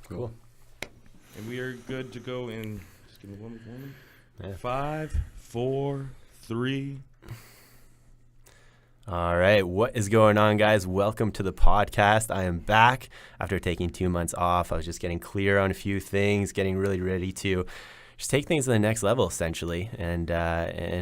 Cool. And we are good to go in, just give me one moment. Yeah. 5, 4, 3. All right, what is going on, guys? Welcome to the podcast. I am back after taking 2 months off. I was just getting clear on a few things, getting really ready to just take things to the next level, essentially, and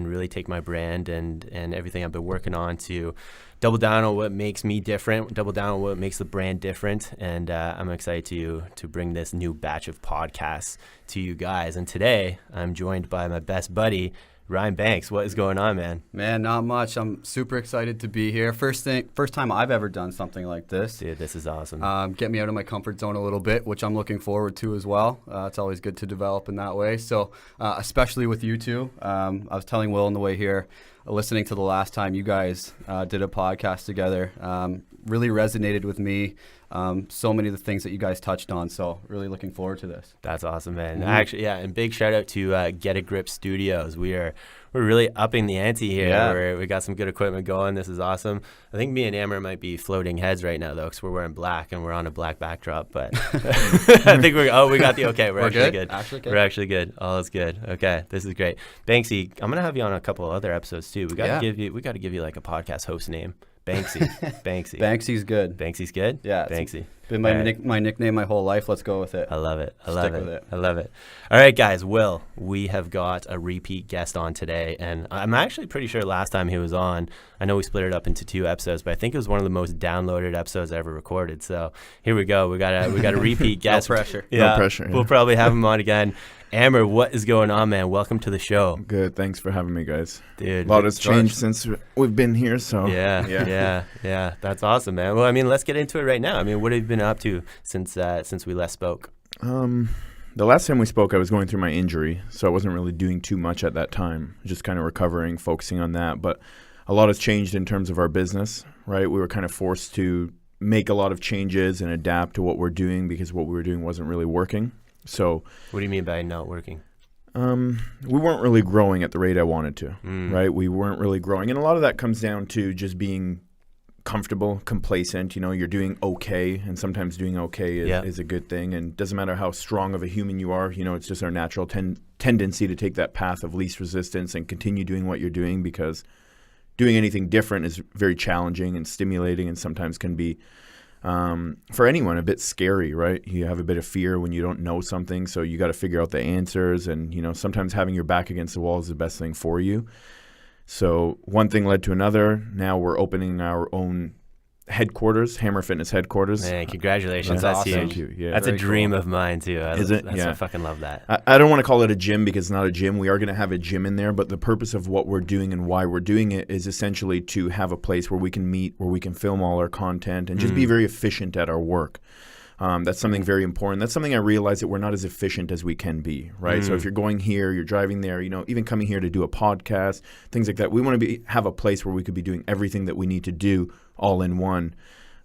really take my brand and everything I've been working on to double down on what makes me different, double down on what makes the brand different, and I'm excited to bring this new batch of podcasts to you guys. And today, I'm joined by my best buddy, Ryan Banks. What is going on, man? Man, not much. I'm super excited to be here. First time I've ever done something like this. Dude, this is awesome. Get me out of my comfort zone a little bit, which I'm looking forward to as well. It's always good to develop in that way. So, especially with you two, I was telling Will on the way here, listening to the last time you guys did a podcast together, really resonated with me. So many of the things that you guys touched on. So really looking forward to this. That's awesome, man. Mm-hmm. Actually, yeah, and big shout out to Get a Grip Studios. We're really upping the ante here. Yeah. We got some good equipment going. This is awesome. I think me and Amer might be floating heads right now, though, because we're wearing black and we're on a black backdrop. But I think we got the okay. We're actually good. We're actually good. All is good. Okay, this is great. Banksy, I'm gonna have you on a couple of other episodes too. We got to give you like a podcast host name. Banksy. Banksy's good. Banksy's good? Yeah. Banksy. Been my nickname my whole life. Let's go with it. I love it. I love it. All right, guys. Will, we have got a repeat guest on today, and I'm actually pretty sure last time he was on, I know we split it up into 2 episodes, but I think it was one of the most downloaded episodes I ever recorded. So here we go. We got a repeat guest. No pressure. Yeah, no pressure. Yeah. We'll probably have him on again. Amer, what is going on, man? Welcome to the show. Good. Thanks for having me, guys. Dude, a lot has changed since we've been here. So yeah. That's awesome, man. Well, I mean, let's get into it right now. I mean, what have you been up to since we last spoke? The last time we spoke, I was going through my injury, so I wasn't really doing too much at that time. Just kind of recovering, focusing on that. But a lot has changed in terms of our business, right? We were kind of forced to make a lot of changes and adapt to what we're doing because what we were doing wasn't really working. So, what do you mean by not working? We weren't really growing at the rate I wanted to, right? We weren't really growing. And a lot of that comes down to just being comfortable, complacent. You know, you're doing okay, and sometimes doing okay is a good thing. And it doesn't matter how strong of a human you are, you know, it's just our natural tendency to take that path of least resistance and continue doing what you're doing, because doing anything different is very challenging and stimulating and sometimes can be for anyone, a bit scary, right? You have a bit of fear when you don't know something, so you got to figure out the answers, and, you know, sometimes having your back against the wall is the best thing for you. So one thing led to another. Now we're opening our own headquarters, Hammer Fitness headquarters. Man, congratulations. Yeah. That's Awesome. huge. Thank you. Yeah. That's a dream of mine, too. I fucking love that. I don't want to call it a gym because it's not a gym. We are going to have a gym in there, but the purpose of what we're doing and why we're doing it is essentially to have a place where we can meet, where we can film all our content and just be very efficient at our work. That's something very important. That's something I realize that we're not as efficient as we can be, right? So if you're going here, you're driving there, you know, even coming here to do a podcast, things like that, we want to have a place where we could be doing everything that we need to do all in one.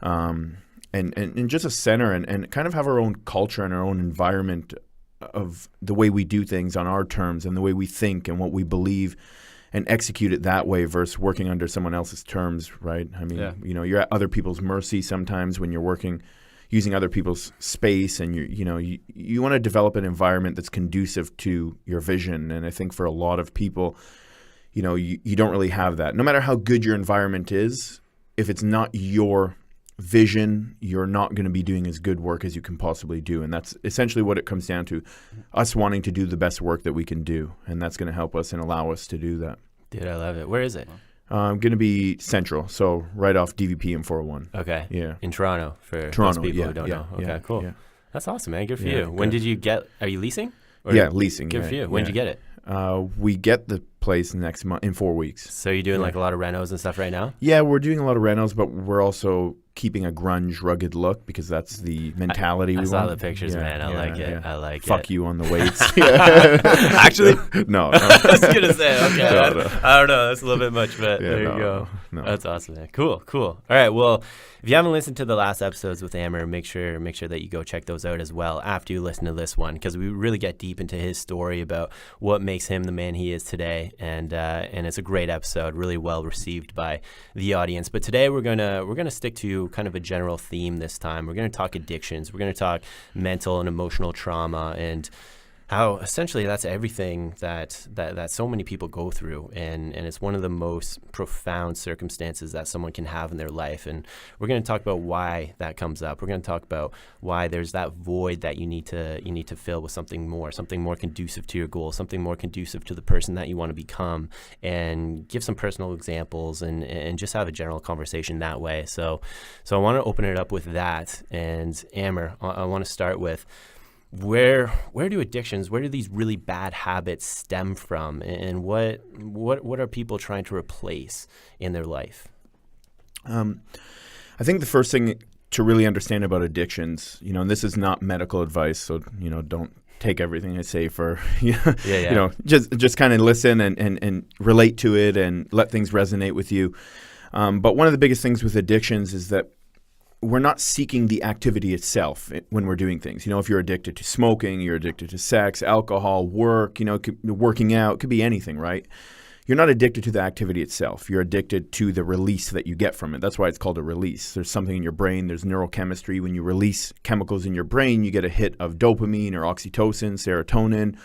And just a center and kind of have our own culture and our own environment of the way we do things on our terms and the way we think and what we believe, and execute it that way versus working under someone else's terms, right? I mean, you know, you're at other people's mercy sometimes when you're working using other people's space, and you want to develop an environment that's conducive to your vision. And I think for a lot of people, you know, you don't really have that. No matter how good your environment is, if it's not your vision, you're not going to be doing as good work as you can possibly do. And that's essentially what it comes down to, us wanting to do the best work that we can do. And that's going to help us and allow us to do that. Dude, I love it. Where is it? Going to be central, so right off DVP and 401. Okay. Yeah. In Toronto, for those people who don't know. Okay, cool. Yeah. That's awesome, man. Good for you. When did you get, are you leasing? Leasing. Good for you. When did you get it? We get the place next month, in 4 weeks. So you're doing like a lot of renos and stuff right now? Yeah, we're doing a lot of renos, but we're also keeping a grunge, rugged look because that's the mentality we want. I saw the pictures, man. I like it. I like it. Fuck you on the weights. Actually? No. I was going to say, okay. No. I don't know. That's a little bit much, but there you go. No. That's awesome, man. Cool. All right. Well, if you haven't listened to the last episodes with Amer, make sure that you go check those out as well after you listen to this one, because we really get deep into his story about what makes him the man he is today. and it's a great episode, really well received by the audience. But today we're gonna stick to kind of a general theme this time. We're gonna talk addictions. We're gonna talk mental and emotional trauma, and how essentially that's everything that so many people go through, and it's one of the most profound circumstances that someone can have in their life. And we're going to talk about why that comes up. We're going to talk about why there's that void that you need to fill with something more conducive to your goal, something more conducive to the person that you want to become, and give some personal examples and just have a general conversation that way. So I want to open it up with that. And Amer, I want to start with, where do these really bad habits stem from, and what are people trying to replace in their life? I think the first thing to really understand about addictions, and this is not medical advice, so don't take everything I say for just kind of listen and relate to it and let things resonate with you. But one of the biggest things with addictions is that we're not seeking the activity itself when we're doing things. If you're addicted to smoking, you're addicted to sex, alcohol, work, working out, it could be anything, right? You're not addicted to the activity itself. You're addicted to the release that you get from it. That's why it's called a release. There's something in your brain. There's neurochemistry. When you release chemicals in your brain, you get a hit of dopamine or oxytocin, serotonin,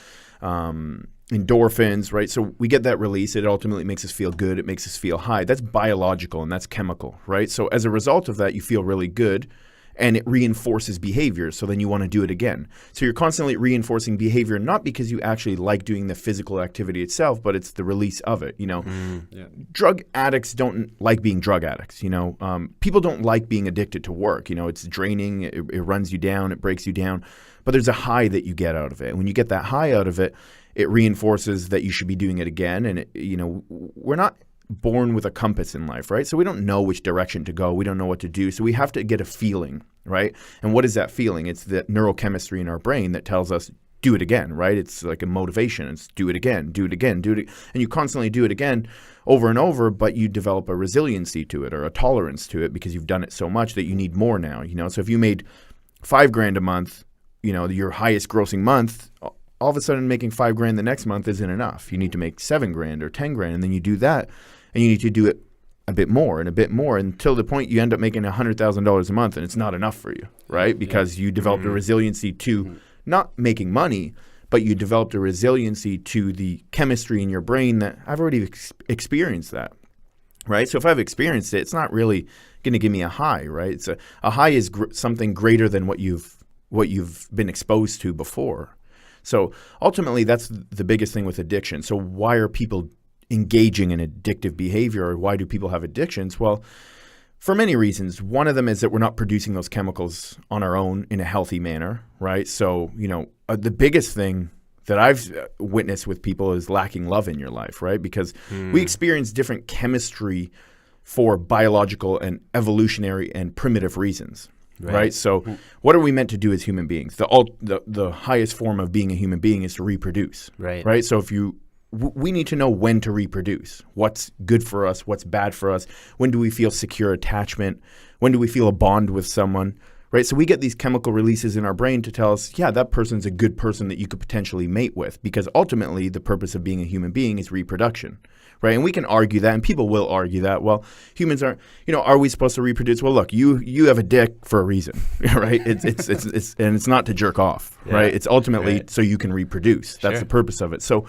endorphins, right? So we get that release. It ultimately makes us feel good. It makes us feel high. That's biological and that's chemical, right? So as a result of that, you feel really good and it reinforces behavior. So then you want to do it again. So you're constantly reinforcing behavior, not because you actually like doing the physical activity itself, but it's the release of it, Drug addicts don't like being drug addicts, People don't like being addicted to work. It's draining. It runs you down. It breaks you down. But there's a high that you get out of it. And when you get that high out of it, it reinforces that you should be doing it again. And, we're not born with a compass in life, right? So we don't know which direction to go. We don't know what to do. So we have to get a feeling, right? And what is that feeling? It's the neurochemistry in our brain that tells us, do it again, right? It's like a motivation. It's do it again, do it again, do it. And you constantly do it again over and over, but you develop a resiliency to it or a tolerance to it because you've done it so much that you need more now, So if you made $5,000 a month, your highest grossing month, all of a sudden making $5,000 the next month isn't enough. You need to make $7,000 or $10,000, and then you do that, and you need to do it a bit more until the point you end up making $100,000 a month, and it's not enough for you, right? Because you developed a resiliency to not making money, but you developed a resiliency to the chemistry in your brain that I've already experienced that, right? So if I've experienced it, it's not really going to give me a high, right? It's a high is something greater than what you've been exposed to before. So ultimately, that's the biggest thing with addiction. So why are people engaging in addictive behavior, or why do people have addictions? Well, for many reasons. One of them is that we're not producing those chemicals on our own in a healthy manner, right? So, the biggest thing that I've witnessed with people is lacking love in your life, right? Because we experience different chemistry for biological and evolutionary and primitive reasons. Right. So what are we meant to do as human beings? The highest form of being a human being is to reproduce. Right. So we need to know when to reproduce. What's good for us? What's bad for us? When do we feel secure attachment? When do we feel a bond with someone? Right. So we get these chemical releases in our brain to tell us, yeah, that person's a good person that you could potentially mate with, because ultimately the purpose of being a human being is reproduction. Right. And we can argue that, and people will argue that. Well, humans aren't, are we supposed to reproduce? Well, look, you have a dick for a reason, right? It's not to jerk off, right? It's ultimately so you can reproduce. That's the purpose of it. So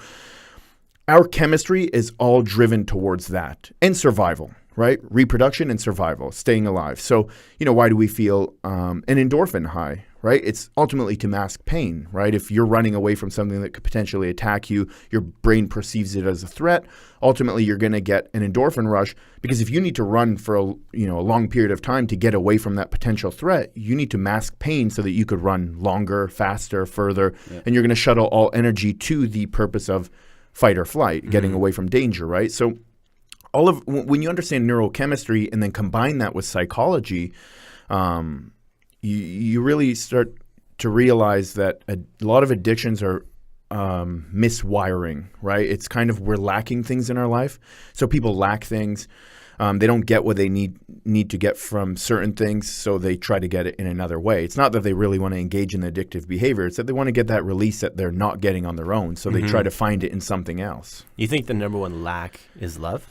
our chemistry is all driven towards that, and survival, right? Reproduction and survival, staying alive. So, why do we feel an endorphin high, right? It's ultimately to mask pain, right? If you're running away from something that could potentially attack you, your brain perceives it as a threat. Ultimately, you're going to get an endorphin rush, because if you need to run for a long period of time to get away from that potential threat, you need to mask pain so that you could run longer, faster, further, and you're going to shuttle all energy to the purpose of fight or flight, getting away from danger, right? So when you understand neurochemistry and then combine that with psychology, you really start to realize that a lot of addictions are miswiring, right? It's kind of we're lacking things in our life. So people lack things. They don't get what they need to get from certain things, so they try to get it in another way. It's not that they really want to engage in addictive behavior. It's that they want to get that release that they're not getting on their own, so they try to find it in something else. You think the number one lack is love?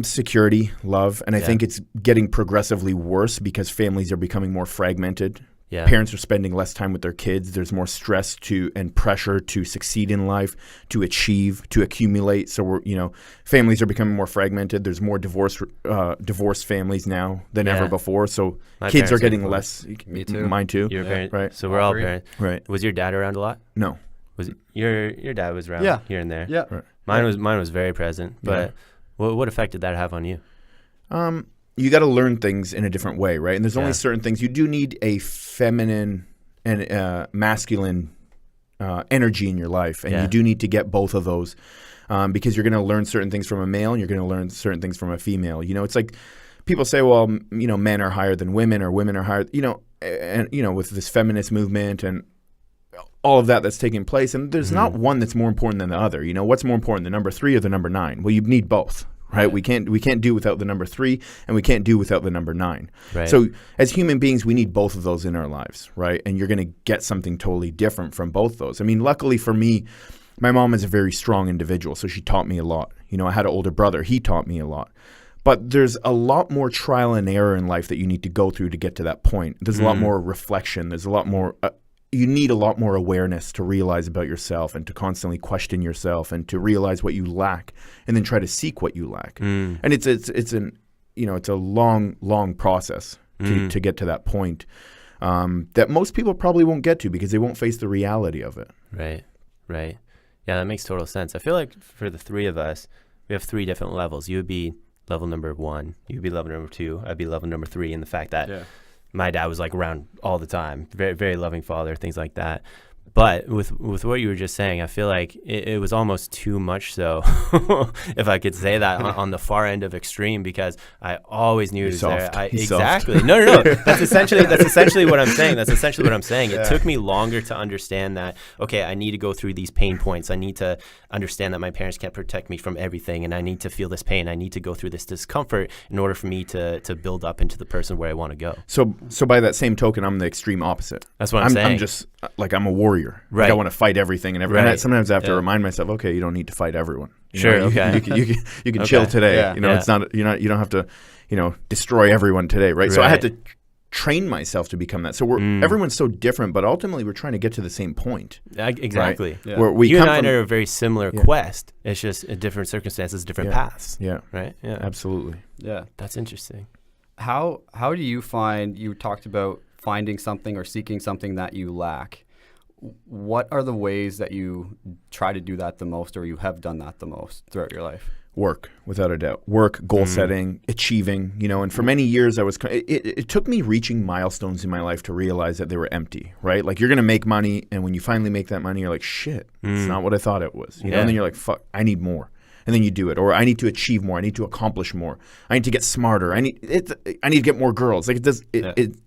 Security, love, and I think it's getting progressively worse because families are becoming more fragmented. Yeah. Parents are spending less time with their kids. There's more stress and pressure to succeed in life, to achieve, to accumulate. So families are becoming more fragmented. There's more divorced families now than ever before. So kids are getting less. Me too. Mine too. You're a parent, right? So we're all parents. Right. Was your dad around a lot? No. Was it, your dad was around here and there? Yeah. Right. Mine was very present. But what effect did that have on you? You got to learn things in a different way, right? And there's only Yeah. certain things. You do need a feminine and masculine energy in your life, and you do need to get both of those because you're going to learn certain things from a male and you're going to learn certain things from a female. It's like people say, well, men are higher than women or women are higher, and with this feminist movement and all of that's taking place. And there's not one that's more important than the other. What's more important, the number 3 or the number 9? Well, you need both. Right, we can't do without the number 3, and we can't do without the number 9. Right. So as human beings, we need both of those in our lives, right? And you're going to get something totally different from both those. I mean, luckily for me, my mom is a very strong individual, so she taught me a lot. I had an older brother; he taught me a lot. But there's a lot more trial and error in life that you need to go through to get to that point. There's a lot more reflection. There's a lot more. You need a lot more awareness to realize about yourself and to constantly question yourself and to realize what you lack and then try to seek what you lack. And it's a long process to get to that point that most people probably won't get to because they won't face the reality of it. Right. Yeah, that makes total sense. I feel like for the 3 of us, we have 3 different levels. You would be level number 1. You would be level number 2. I'd be level number 3 in the fact that my dad was like around all the time, very, very loving father, things like that. But with what you were just saying, I feel like it was almost too much so, if I could say that, on the far end of extreme, because I always knew it was there. Exactly. Soft. No. That's essentially what I'm saying. That's essentially what I'm saying. It took me longer to understand that, okay, I need to go through these pain points. I need to understand that my parents can't protect me from everything, and I need to feel this pain. I need to go through this discomfort in order for me to build up into the person where I want to go. So by that same token, I'm the extreme opposite. That's what I'm saying. I'm just like, I'm a warrior. Right. Like I want to fight everything and everyone. Right. Sometimes I have to remind myself, okay, you don't need to fight everyone. You can Okay. chill today. Yeah. It's not you don't have to destroy everyone today, right? So I had to train myself to become that. So everyone's so different, but ultimately we're trying to get to the same point. Exactly. Right? Where you and I are a very similar quest. It's just in different circumstances, different paths. Yeah. Right. Yeah. Absolutely. Yeah. That's interesting. How do you find, you talked about finding something or seeking something that you lack. What are the ways that you try to do that the most, or you have done that the most throughout your life? Work, without a doubt. Work, goal setting, achieving, and for many years it took me reaching milestones in my life to realize that they were empty, right? Like you're going to make money, and when you finally make that money, you're like, shit, it's not what I thought it was. And then you're like, fuck, I need more. And then you do it. Or I need to achieve more. I need to accomplish more. I need to get smarter. I need to get more girls. Like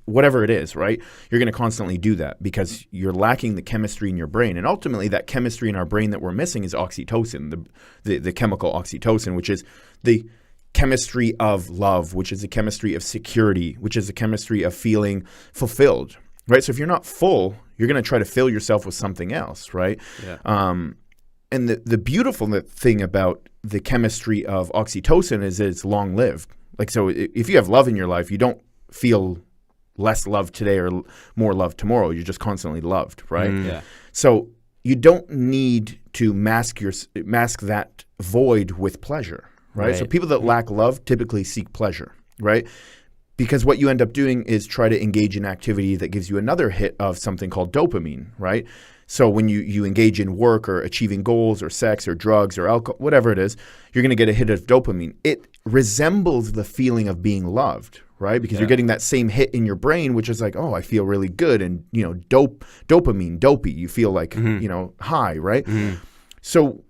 whatever it is, right? You're going to constantly do that because you're lacking the chemistry in your brain. And ultimately, that chemistry in our brain that we're missing is oxytocin, the chemical oxytocin, which is the chemistry of love, which is the chemistry of security, which is the chemistry of feeling fulfilled, right? So if you're not full, you're going to try to fill yourself with something else, right? Yeah. And the beautiful thing about the chemistry of oxytocin is that it's long-lived. Like, so if you have love in your life, you don't feel less love today or more love tomorrow. You're just constantly loved, right? Yeah. So you don't need to mask that void with pleasure, right? So people that lack love typically seek pleasure, right? Because what you end up doing is try to engage in activity that gives you another hit of something called dopamine, right? So when you engage in work or achieving goals or sex or drugs or alcohol, whatever it is, you're going to get a hit of dopamine. It resembles the feeling of being loved, right? Because you're getting that same hit in your brain, which is like, oh, I feel really good. And, dopamine, dopey, you feel like, high, right? So,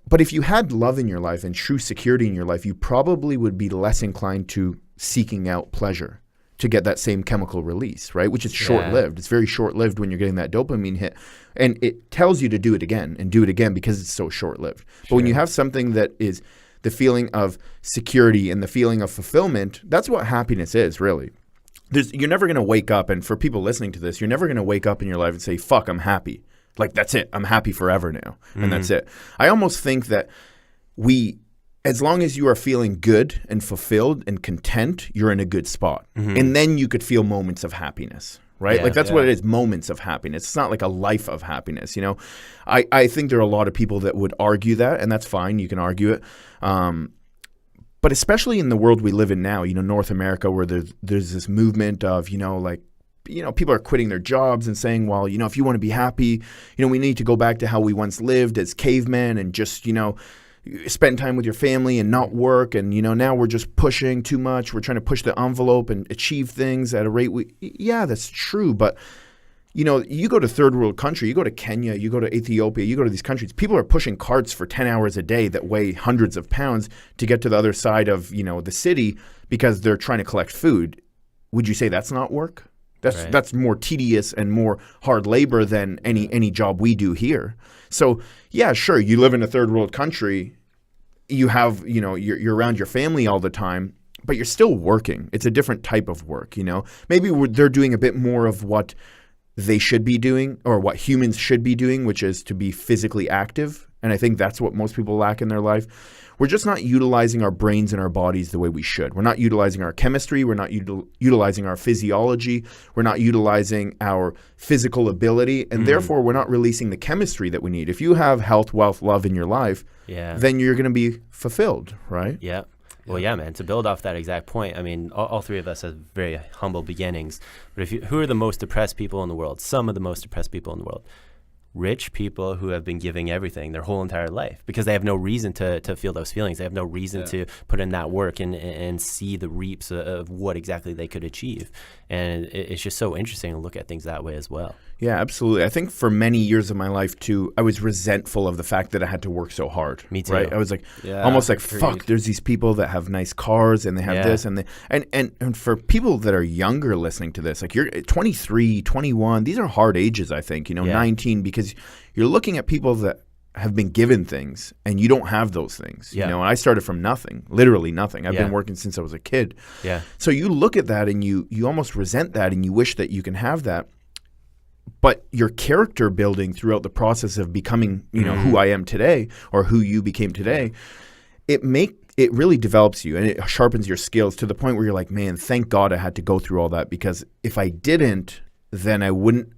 but if you had love in your life and true security in your life, you probably would be less inclined to seeking out pleasure to get that same chemical release, right? Which is short-lived. It's very short-lived when you're getting that dopamine hit. And it tells you to do it again and do it again because it's so short-lived. But when you have something that the feeling of security and the feeling of fulfillment, that's what happiness is, really. You're never going to wake up, and for people listening to this, you're never going to wake up in your life and say, fuck, I'm happy. Like, that's it. I'm happy forever now. And that's it. I almost think that as long as you are feeling good and fulfilled and content, you're in a good spot. And then you could feel moments of happiness, right? Yeah, like that's what it is, moments of happiness. It's not like a life of happiness, you know? I think there are a lot of people that would argue that, and that's fine. You can argue it. But especially in the world we live in now, you know, North America, where there's this movement of, you know, like, you know, people are quitting their jobs and saying, well, you know, if you want to be happy, you know, we need to go back to how we once lived as cavemen and just, you know, spend time with your family and not work. And, you know, now we're just pushing too much. We're trying to push the envelope and achieve things at a rate yeah, that's true. But, you know, you go to third world country, you go to Kenya, you go to Ethiopia, you go to these countries, people are pushing carts for 10 hours a day that weigh hundreds of pounds to get to the other side of, you know, the city because they're trying to collect food. Would you say that's not work? That's more tedious and more hard labor than any job we do here. So, yeah, sure, you live in a third world country, you have, you know, you're around your family all the time, but you're still working. It's a different type of work, you know. Maybe they're doing a bit more of what they should be doing or what humans should be doing, which is to be physically active. And I think that's what most people lack in their life. We're just not utilizing our brains and our bodies the way we should. We're not utilizing our chemistry. We're not utilizing our physiology. We're not utilizing our physical ability. And therefore, we're not releasing the chemistry that we need. If you have health, wealth, love in your life, then you're going to be fulfilled, right? Yeah. Well, yeah, man, to build off that exact point, I mean, all three of us have very humble beginnings. But who are the most depressed people in the world? Some of the most depressed people in the world. Rich people who have been giving everything their whole entire life because they have no reason to feel those feelings. They have no reason to put in that work and see the reaps of what exactly they could achieve. And it's just so interesting to look at things that way as well. Yeah, absolutely. I think for many years of my life too, I was resentful of the fact that I had to work so hard. Me too. Right? I was like, almost like, fuck, there's these people that have nice cars and they have this and and for people that are younger listening to this, like you're 23, 21, these are hard ages, I think, you know, 19, because you're looking at people that have been given things and you don't have those things, you know, and I started from nothing, literally nothing. I've been working since I was a kid. Yeah. So you look at that and you almost resent that and you wish that you can have that. But your character building throughout the process of becoming, you know, who I am today or who you became today, it really develops you and it sharpens your skills to the point where you're like, man, thank God I had to go through all that, because if I didn't, then I wouldn't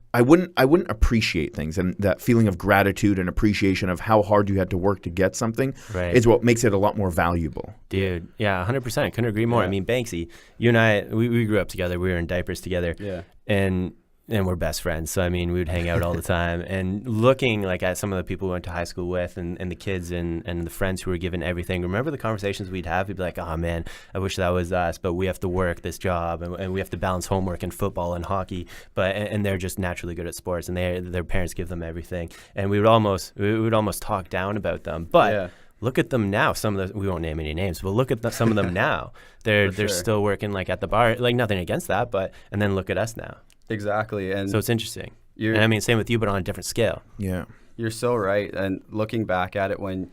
appreciate things. And that feeling of gratitude and appreciation of how hard you had to work to get something is what makes it a lot more valuable. Dude, yeah, 100%. Couldn't agree more. I mean, Banksy, you and I, we grew up together. We were in diapers together. Yeah. And we're best friends. So, I mean, we would hang out all the time. And looking like at some of the people we went to high school with and the kids and the friends who were given everything, remember the conversations we'd have? We'd be like, oh, man, I wish that was us, but we have to work this job and we have to balance homework and football and hockey. And they're just naturally good at sports and their parents give them everything. And we would almost talk down about them. But look at them now. We won't name any names, but look at some of them now. They're still working like at the bar, like nothing against that, and then look at us now. Exactly. And so it's interesting. And I mean, same with you, but on a different scale. Yeah. You're so right. And looking back at it, when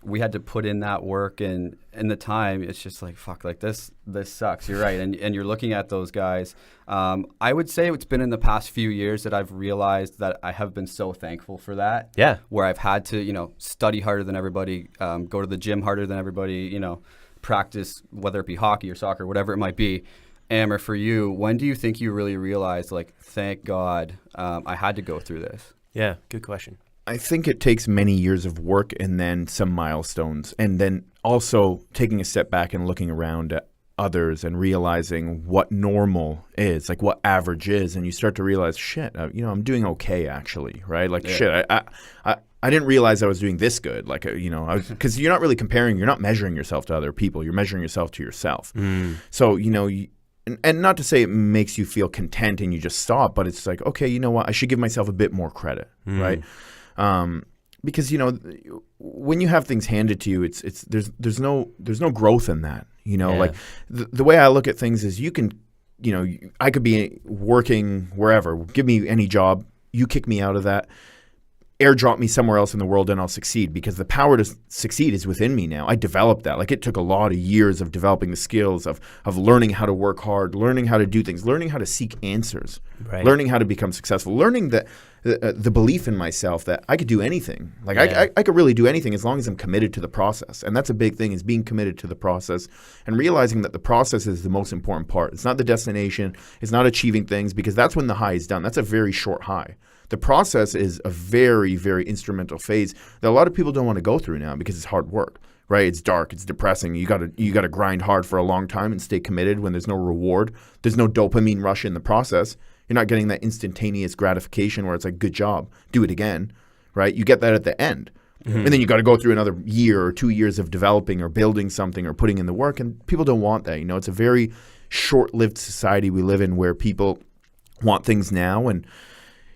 we had to put in that work and the time, it's just like, fuck, like this sucks. You're right. And you're looking at those guys. I would say it's been in the past few years that I've realized that I have been so thankful for that. Yeah. Where I've had to, you know, study harder than everybody, go to the gym harder than everybody, you know, practice, whether it be hockey or soccer, whatever it might be. Amer, for you, when do you think you really realized, like, thank God I had to go through this? Yeah, good question. I think it takes many years of work and then some milestones, and then also taking a step back and looking around at others and realizing what normal is, like what average is, and you start to realize, shit, you know, I'm doing okay actually, right? Like, shit, I didn't realize I was doing this good. Like, you know, because you're not really comparing, you're not measuring yourself to other people, you're measuring yourself to yourself. So, you know, and not to say it makes you feel content and you just stop, but it's like, okay, you know what? I should give myself a bit more credit, right? Because, you know, when you have things handed to you, there's no growth in that. You know, like the way I look at things is you can, you know, I could be working wherever, give me any job, you kick me out of that. airdrop me somewhere else in the world and I'll succeed, because the power to succeed is within me now. I developed that. Like, it took a lot of years of developing the skills of learning how to work hard, learning how to do things, learning how to seek answers, learning how to become successful, learning that the belief in myself that I could do anything. Like, I could really do anything as long as I'm committed to the process. And that's a big thing, is being committed to the process and realizing that the process is the most important part. It's not the destination. It's not achieving things, because that's when the high is done. That's a very short high. The process is a very, very instrumental phase that a lot of people don't want to go through now, because it's hard work, right? It's dark. It's depressing. You gotta grind hard for a long time and stay committed when there's no reward. There's no dopamine rush in the process. You're not getting that instantaneous gratification where it's like, good job, do it again, right? You get that at the end. And then you got to go through another year or 2 years of developing or building something or putting in the work. And people don't want that. It's a very short-lived society we live in, where people want things now, and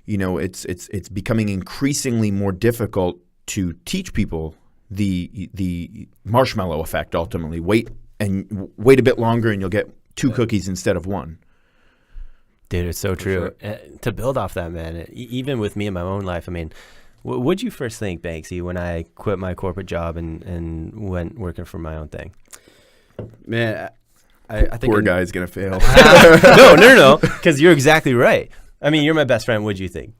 it's becoming increasingly more difficult to teach people the marshmallow effect. Ultimately, wait a bit longer, and you'll get 2 cookies instead of 1. Dude, it's so true. Sure. To build off that, man, even with me in my own life, I mean, what'd you first think, Banksy, when I quit my corporate job and went working for my own thing? Man, I think poor guy's gonna fail. No, because you're exactly right. I mean, you're my best friend. What'd you think?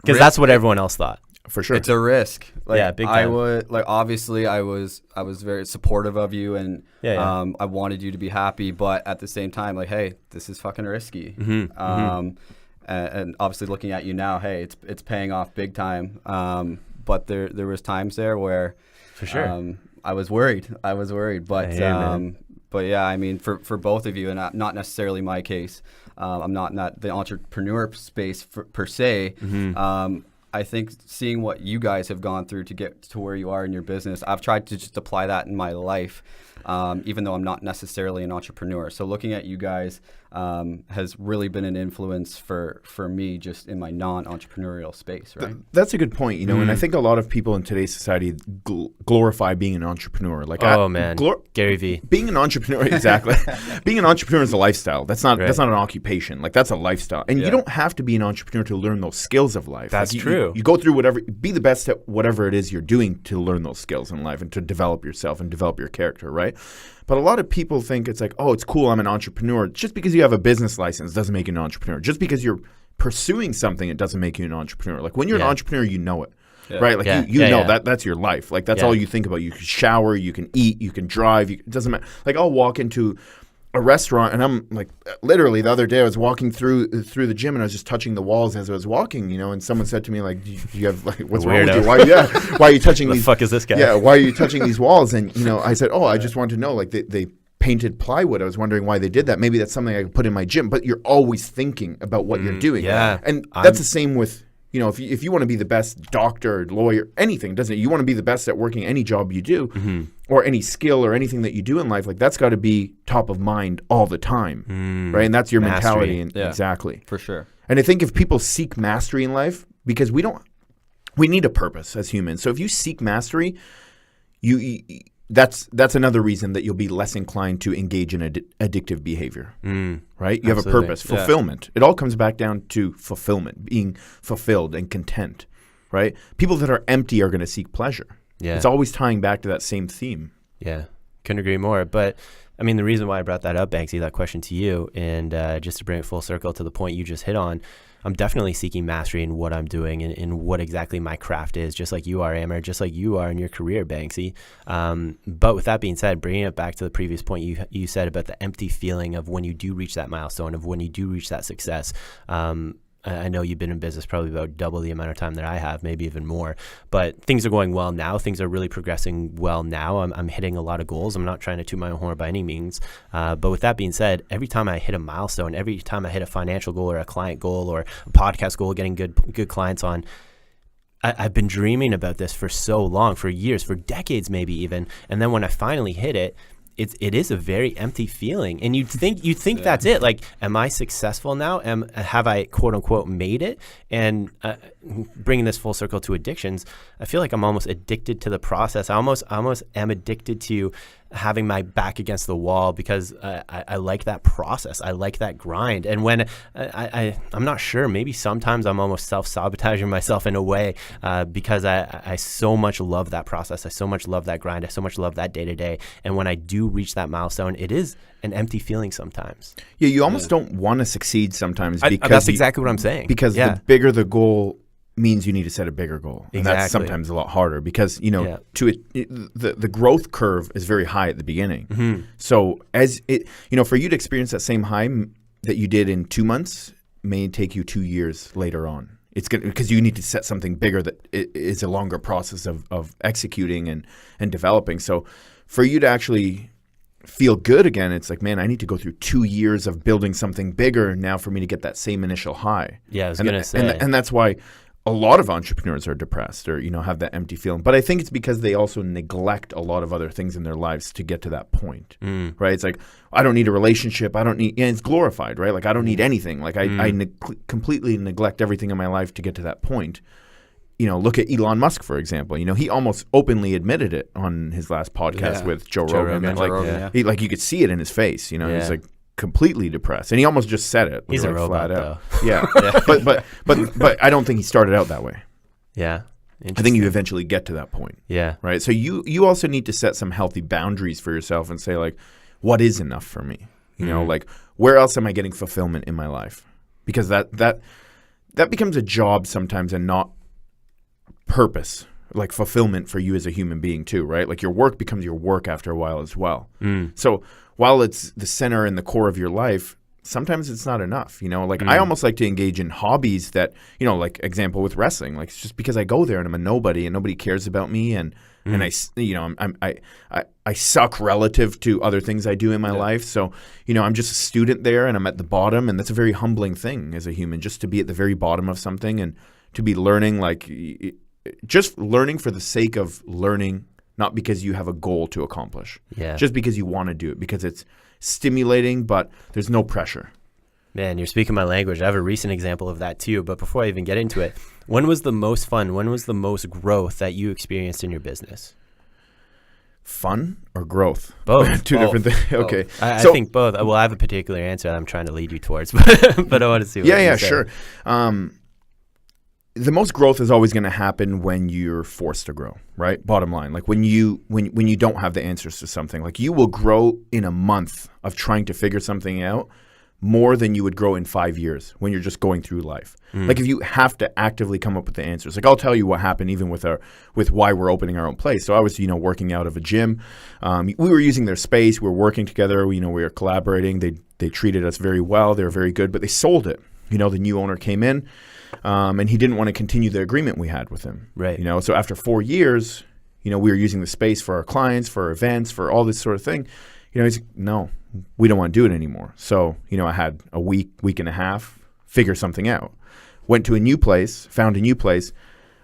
Because that's what everyone else thought. For sure, it's a risk. Big time. Obviously, I was very supportive of you, and I wanted you to be happy, but at the same time, like, hey, this is fucking risky. And obviously, looking at you now, hey, it's paying off big time. But there was times there where, for sure, I was worried. But but yeah, I mean, for both of you, and not necessarily my case. I'm not in the entrepreneur space per se. I think seeing what you guys have gone through to get to where you are in your business, I've tried to just apply that in my life, even though I'm not necessarily an entrepreneur. So looking at you guys has really been an influence for me just in my non-entrepreneurial space, right? That's a good point, and I think a lot of people in today's society glorify being an entrepreneur. Like, Gary Vee. Being an entrepreneur, exactly. Being an entrepreneur is a lifestyle. That's not an occupation. Like, that's a lifestyle. And you don't have to be an entrepreneur to learn those skills of life. That's true. You go through be the best at whatever it is you're doing to learn those skills in life and to develop yourself and develop your character, right? But a lot of people think it's like, oh, it's cool, I'm an entrepreneur. Just because you have a business license doesn't make you an entrepreneur. Just because you're pursuing something, it doesn't make you an entrepreneur. Like, when you're an entrepreneur, you know it. Right? Like, you know that's your life. Like, that's all you think about. You can shower, you can eat, you can drive. It doesn't matter. Like, I'll walk into a restaurant, and I'm like, literally the other day I was walking through the gym, and I was just touching the walls as I was walking, and someone said to me, like, do you have, like, what's wrong with you? Why are you touching these? The fuck is this guy? Yeah, why are you touching these walls? And I said, I just wanted to know, like, they painted plywood. I was wondering why they did that. Maybe that's something I could put in my gym. But you're always thinking about what you're doing. Yeah, and that's the same with. If you want to be the best doctor, lawyer, anything, doesn't it? You want to be the best at working any job you do, or any skill or anything that you do in life. Like, that's got to be top of mind all the time, right? And that's your mentality. Exactly. For sure. And I think if people seek mastery in life, because we need a purpose as humans. So if you seek mastery, that's another reason that you'll be less inclined to engage in addictive behavior, right? You have a purpose, fulfillment. It all comes back down to fulfillment, being fulfilled and content, right? People that are empty are going to seek pleasure. Yeah. It's always tying back to that same theme. Yeah, couldn't agree more. But, I mean, the reason why I brought that up, Banksy, that question to you, and just to bring it full circle to the point you just hit on, I'm definitely seeking mastery in what I'm doing and what exactly my craft is, just like you are, Amer, just like you are in your career, Banksy. But with that being said, bringing it back to the previous point you said about the empty feeling of when you do reach that milestone, of when you do reach that success. I know you've been in business probably about double the amount of time that I have, maybe even more. But things are going well now. Things are really progressing well now. I'm hitting a lot of goals. I'm not trying to toot my own horn by any means. But with that being said, every time I hit a milestone, every time I hit a financial goal or a client goal or a podcast goal, getting good clients on, I've been dreaming about this for so long, for years, for decades maybe even. And then when I finally hit it, it is a very empty feeling, and you'd think that's it. Like, am I successful now? Have I quote unquote made it? And bringing this full circle to addictions, I feel like I'm almost addicted to the process. I almost am addicted to having my back against the wall because I like that process. I like that grind. And when I'm not sure, maybe sometimes I'm almost self-sabotaging myself in a way because I so much love that process. I so much love that grind. I so much love that day to day. And when I do reach that milestone, it is an empty feeling sometimes. Yeah, you almost don't want to succeed sometimes because that's exactly what I'm saying. Because the bigger the goal means you need to set a bigger goal. And Exactly. that's sometimes a lot harder because, the growth curve is very high at the beginning. Mm-hmm. So for you to experience that same high that you did in 2 months may take you 2 years later on. It's good because you need to set something bigger that is a longer process of executing and developing. So for you to actually feel good again, it's like, man, I need to go through 2 years of building something bigger now for me to get that same initial high. Yeah, I was going to say. And that's why a lot of entrepreneurs are depressed or, have that empty feeling. But I think it's because they also neglect a lot of other things in their lives to get to that point, right? It's like, I don't need a relationship. I don't need, and it's glorified, right? Like, I don't need anything. Like, I completely neglect everything in my life to get to that point. Look at Elon Musk, for example. He almost openly admitted it on his last podcast with Joe Rogan. You could see it in his face. He's like completely depressed, and he almost just said it. He's a robot, flat out. though. Yeah, but I don't think he started out that way. Yeah, I think you eventually get to that point. Yeah, right. So you also need to set some healthy boundaries for yourself and say, like, what is enough for me? Like, where else am I getting fulfillment in my life? Because that becomes a job sometimes and not purpose, like fulfillment for you as a human being too, right? Like, your work becomes your work after a while as well. So while it's the center and the core of your life, sometimes it's not enough, I almost like to engage in hobbies that, like example with wrestling, like, it's just because I go there and I'm a nobody and nobody cares about me and I suck relative to other things I do in my life. So, I'm just a student there and I'm at the bottom, and that's a very humbling thing as a human, just to be at the very bottom of something and to be learning, like just learning for the sake of learning, not because you have a goal to accomplish. Yeah. Just because you want to do it, because it's stimulating, but there's no pressure. Man, you're speaking my language. I have a recent example of that too. But before I even get into it, when was the most fun? When was the most growth that you experienced in your business? Fun or growth? Both. Two different things. Okay. I think both. Well, I have a particular answer that I'm trying to lead you towards, but I want to see what you say. Sure. The most growth is always going to happen when you're forced to grow, right? Bottom line, like when you don't have the answers to something, like you will grow in a month of trying to figure something out more than you would grow in 5 years when you're just going through life. Like, if you have to actively come up with the answers, like I'll tell you what happened even with why we're opening our own place. So I was, working out of a gym. We were using their space. We were working together. We were collaborating. They treated us very well. They were very good, but they sold it. The new owner came in. And he didn't want to continue the agreement we had with him. Right. So after 4 years, we were using the space for our clients, for our events, for all this sort of thing. He's like, no, we don't want to do it anymore. So, I had a week and a half, figure something out. Went to a new place, found a new place.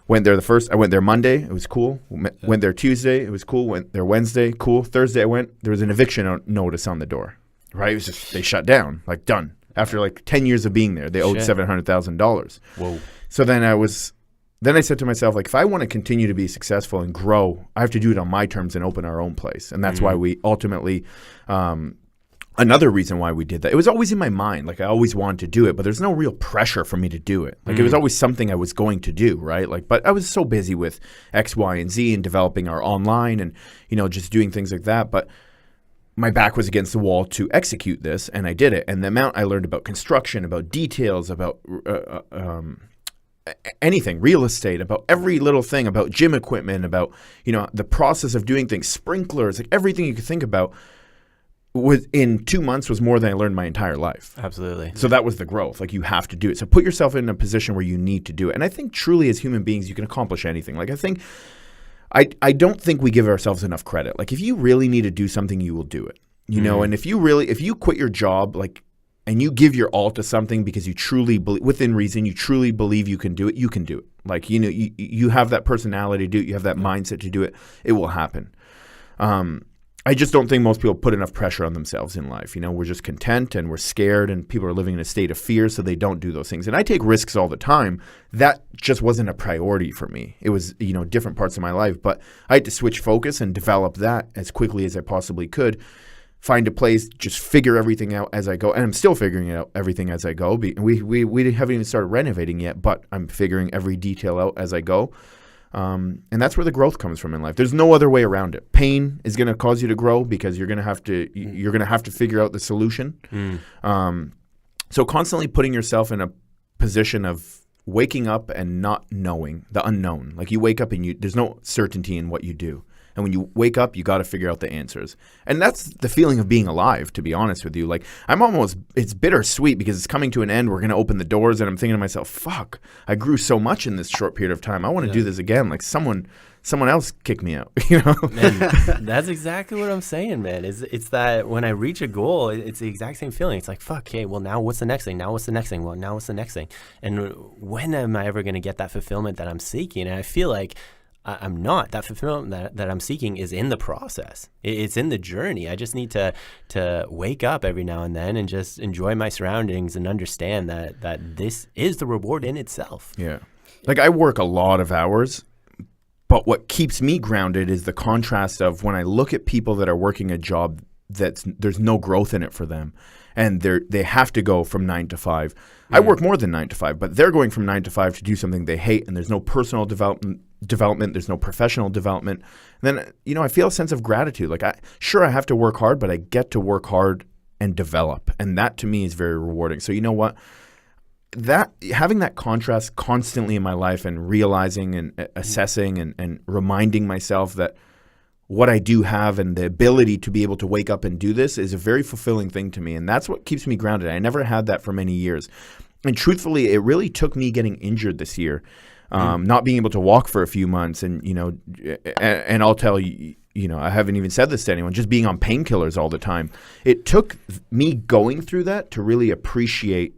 Went there I went there Monday, it was cool. Went there Tuesday, it was cool. Went there Wednesday, cool. Thursday I went, there was an eviction notice on the door. Right? It was just, they shut down, like done. After like 10 years of being there, they owed $700,000. Whoa. So then I said to myself, like, if I want to continue to be successful and grow, I have to do it on my terms and open our own place. And that's why we ultimately, another reason why we did that, it was always in my mind. Like, I always wanted to do it, but there's no real pressure for me to do it. Like, it was always something I was going to do, right? Like, but I was so busy with X, Y, and Z and developing our online and, just doing things like that. But my back was against the wall to execute this, and I did it. And the amount I learned about construction, about details, about anything, real estate, about every little thing, about gym equipment, about, the process of doing things, sprinklers, like everything you could think about within 2 months was more than I learned my entire life. Absolutely. So that was the growth. Like, you have to do it. So put yourself in a position where you need to do it. And I think truly as human beings, you can accomplish anything. Like, I don't think we give ourselves enough credit. Like, if you really need to do something, you will do it, and if you quit your job, like, and you give your all to something because you truly believe, within reason, you truly believe you can do it, you can do it. Like, you have that personality to do it, you have that mindset to do it, it will happen. I just don't think most people put enough pressure on themselves in life. We're just content and we're scared and people are living in a state of fear, so they don't do those things. And I take risks all the time. That just wasn't a priority for me. It was, different parts of my life. But I had to switch focus and develop that as quickly as I possibly could. Find a place, just figure everything out as I go. And I'm still figuring out everything as I go. We haven't even started renovating yet, but I'm figuring every detail out as I go. And that's where the growth comes from in life. There's no other way around it. Pain is going to cause you to grow because you're going to have to figure out the solution. So constantly putting yourself in a position of waking up and not knowing the unknown. Like you wake up and there's no certainty in what you do. And when you wake up, you got to figure out the answers. And that's the feeling of being alive, to be honest with you. Like it's bittersweet because it's coming to an end. We're going to open the doors and I'm thinking to myself, fuck, I grew so much in this short period of time. I want to do this again. Like someone else kicked me out, And that's exactly what I'm saying, man. It's that when I reach a goal, it's the exact same feeling. It's like, fuck, okay, well, now what's the next thing? Now what's the next thing? Well, now what's the next thing? And when am I ever going to get that fulfillment that I'm seeking? And I feel like I'm not. That fulfillment that I'm seeking is in the process. It's in the journey. I just need to wake up every now and then and just enjoy my surroundings and understand that this is the reward in itself. Yeah. Like I work a lot of hours, but what keeps me grounded is the contrast of when I look at people that are working a job there's no growth in it for them. And they have to go from 9 to 5. I work more than 9 to 5, but they're going from 9 to 5 to do something they hate, and there's no personal development, there's no professional development. And then, I feel a sense of gratitude. Like, I have to work hard, but I get to work hard and develop. And that to me is very rewarding. So you know what? Having that contrast constantly in my life and realizing and assessing and reminding myself that what I do have and the ability to be able to wake up and do this is a very fulfilling thing to me. And that's what keeps me grounded. I never had that for many years. And truthfully, it really took me getting injured this year, not being able to walk for a few months. And, and I'll tell you, I haven't even said this to anyone, just being on painkillers all the time. It took me going through that to really appreciate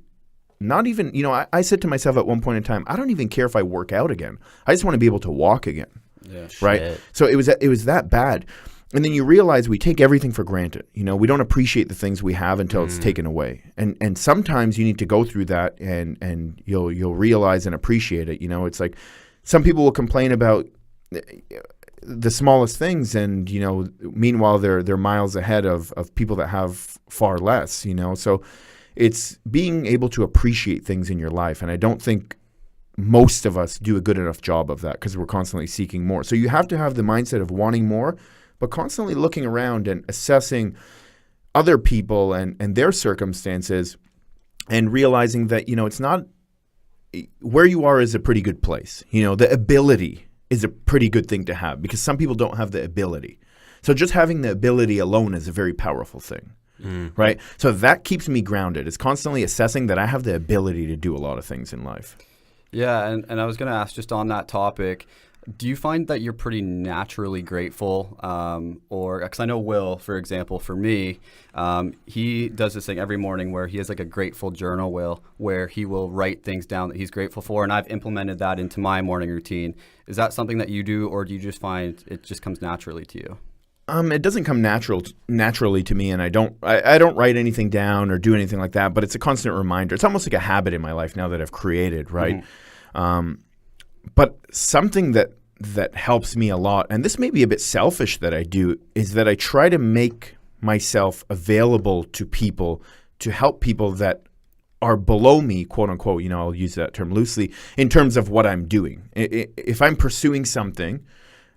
not even, I said to myself at one point in time, I don't even care if I work out again. I just want to be able to walk again. Yeah, right. shit. So it was that bad. And then you realize we take everything for granted. We don't appreciate the things we have until it's taken away. And sometimes you need to go through that and you'll realize and appreciate it. It's like some people will complain about the smallest things and, meanwhile they're miles ahead of people that have far less, So it's being able to appreciate things in your life. And I don't think most of us do a good enough job of that because we're constantly seeking more. So you have to have the mindset of wanting more, but constantly looking around and assessing other people and their circumstances and realizing that, it's not where you are is a pretty good place. The ability is a pretty good thing to have because some people don't have the ability. So just having the ability alone is a very powerful thing. Right? So that keeps me grounded. It's constantly assessing that I have the ability to do a lot of things in life. Yeah, and I was going to ask just on that topic, do you find that you're pretty naturally grateful? Or because I know Will, for example, for me, he does this thing every morning where he has like a grateful journal, where he will write things down that he's grateful for. And I've implemented that into my morning routine. Is that something that you do, or do you just find it just comes naturally to you? It doesn't come naturally to me, and I don't write anything down or do anything like that. But it's a constant reminder. It's almost like a habit in my life now that I've created, right? But something that helps me a lot, and this may be a bit selfish that I do, is that I try to make myself available to people to help people that are below me, quote unquote. I'll use that term loosely in terms of what I'm doing. If I'm pursuing something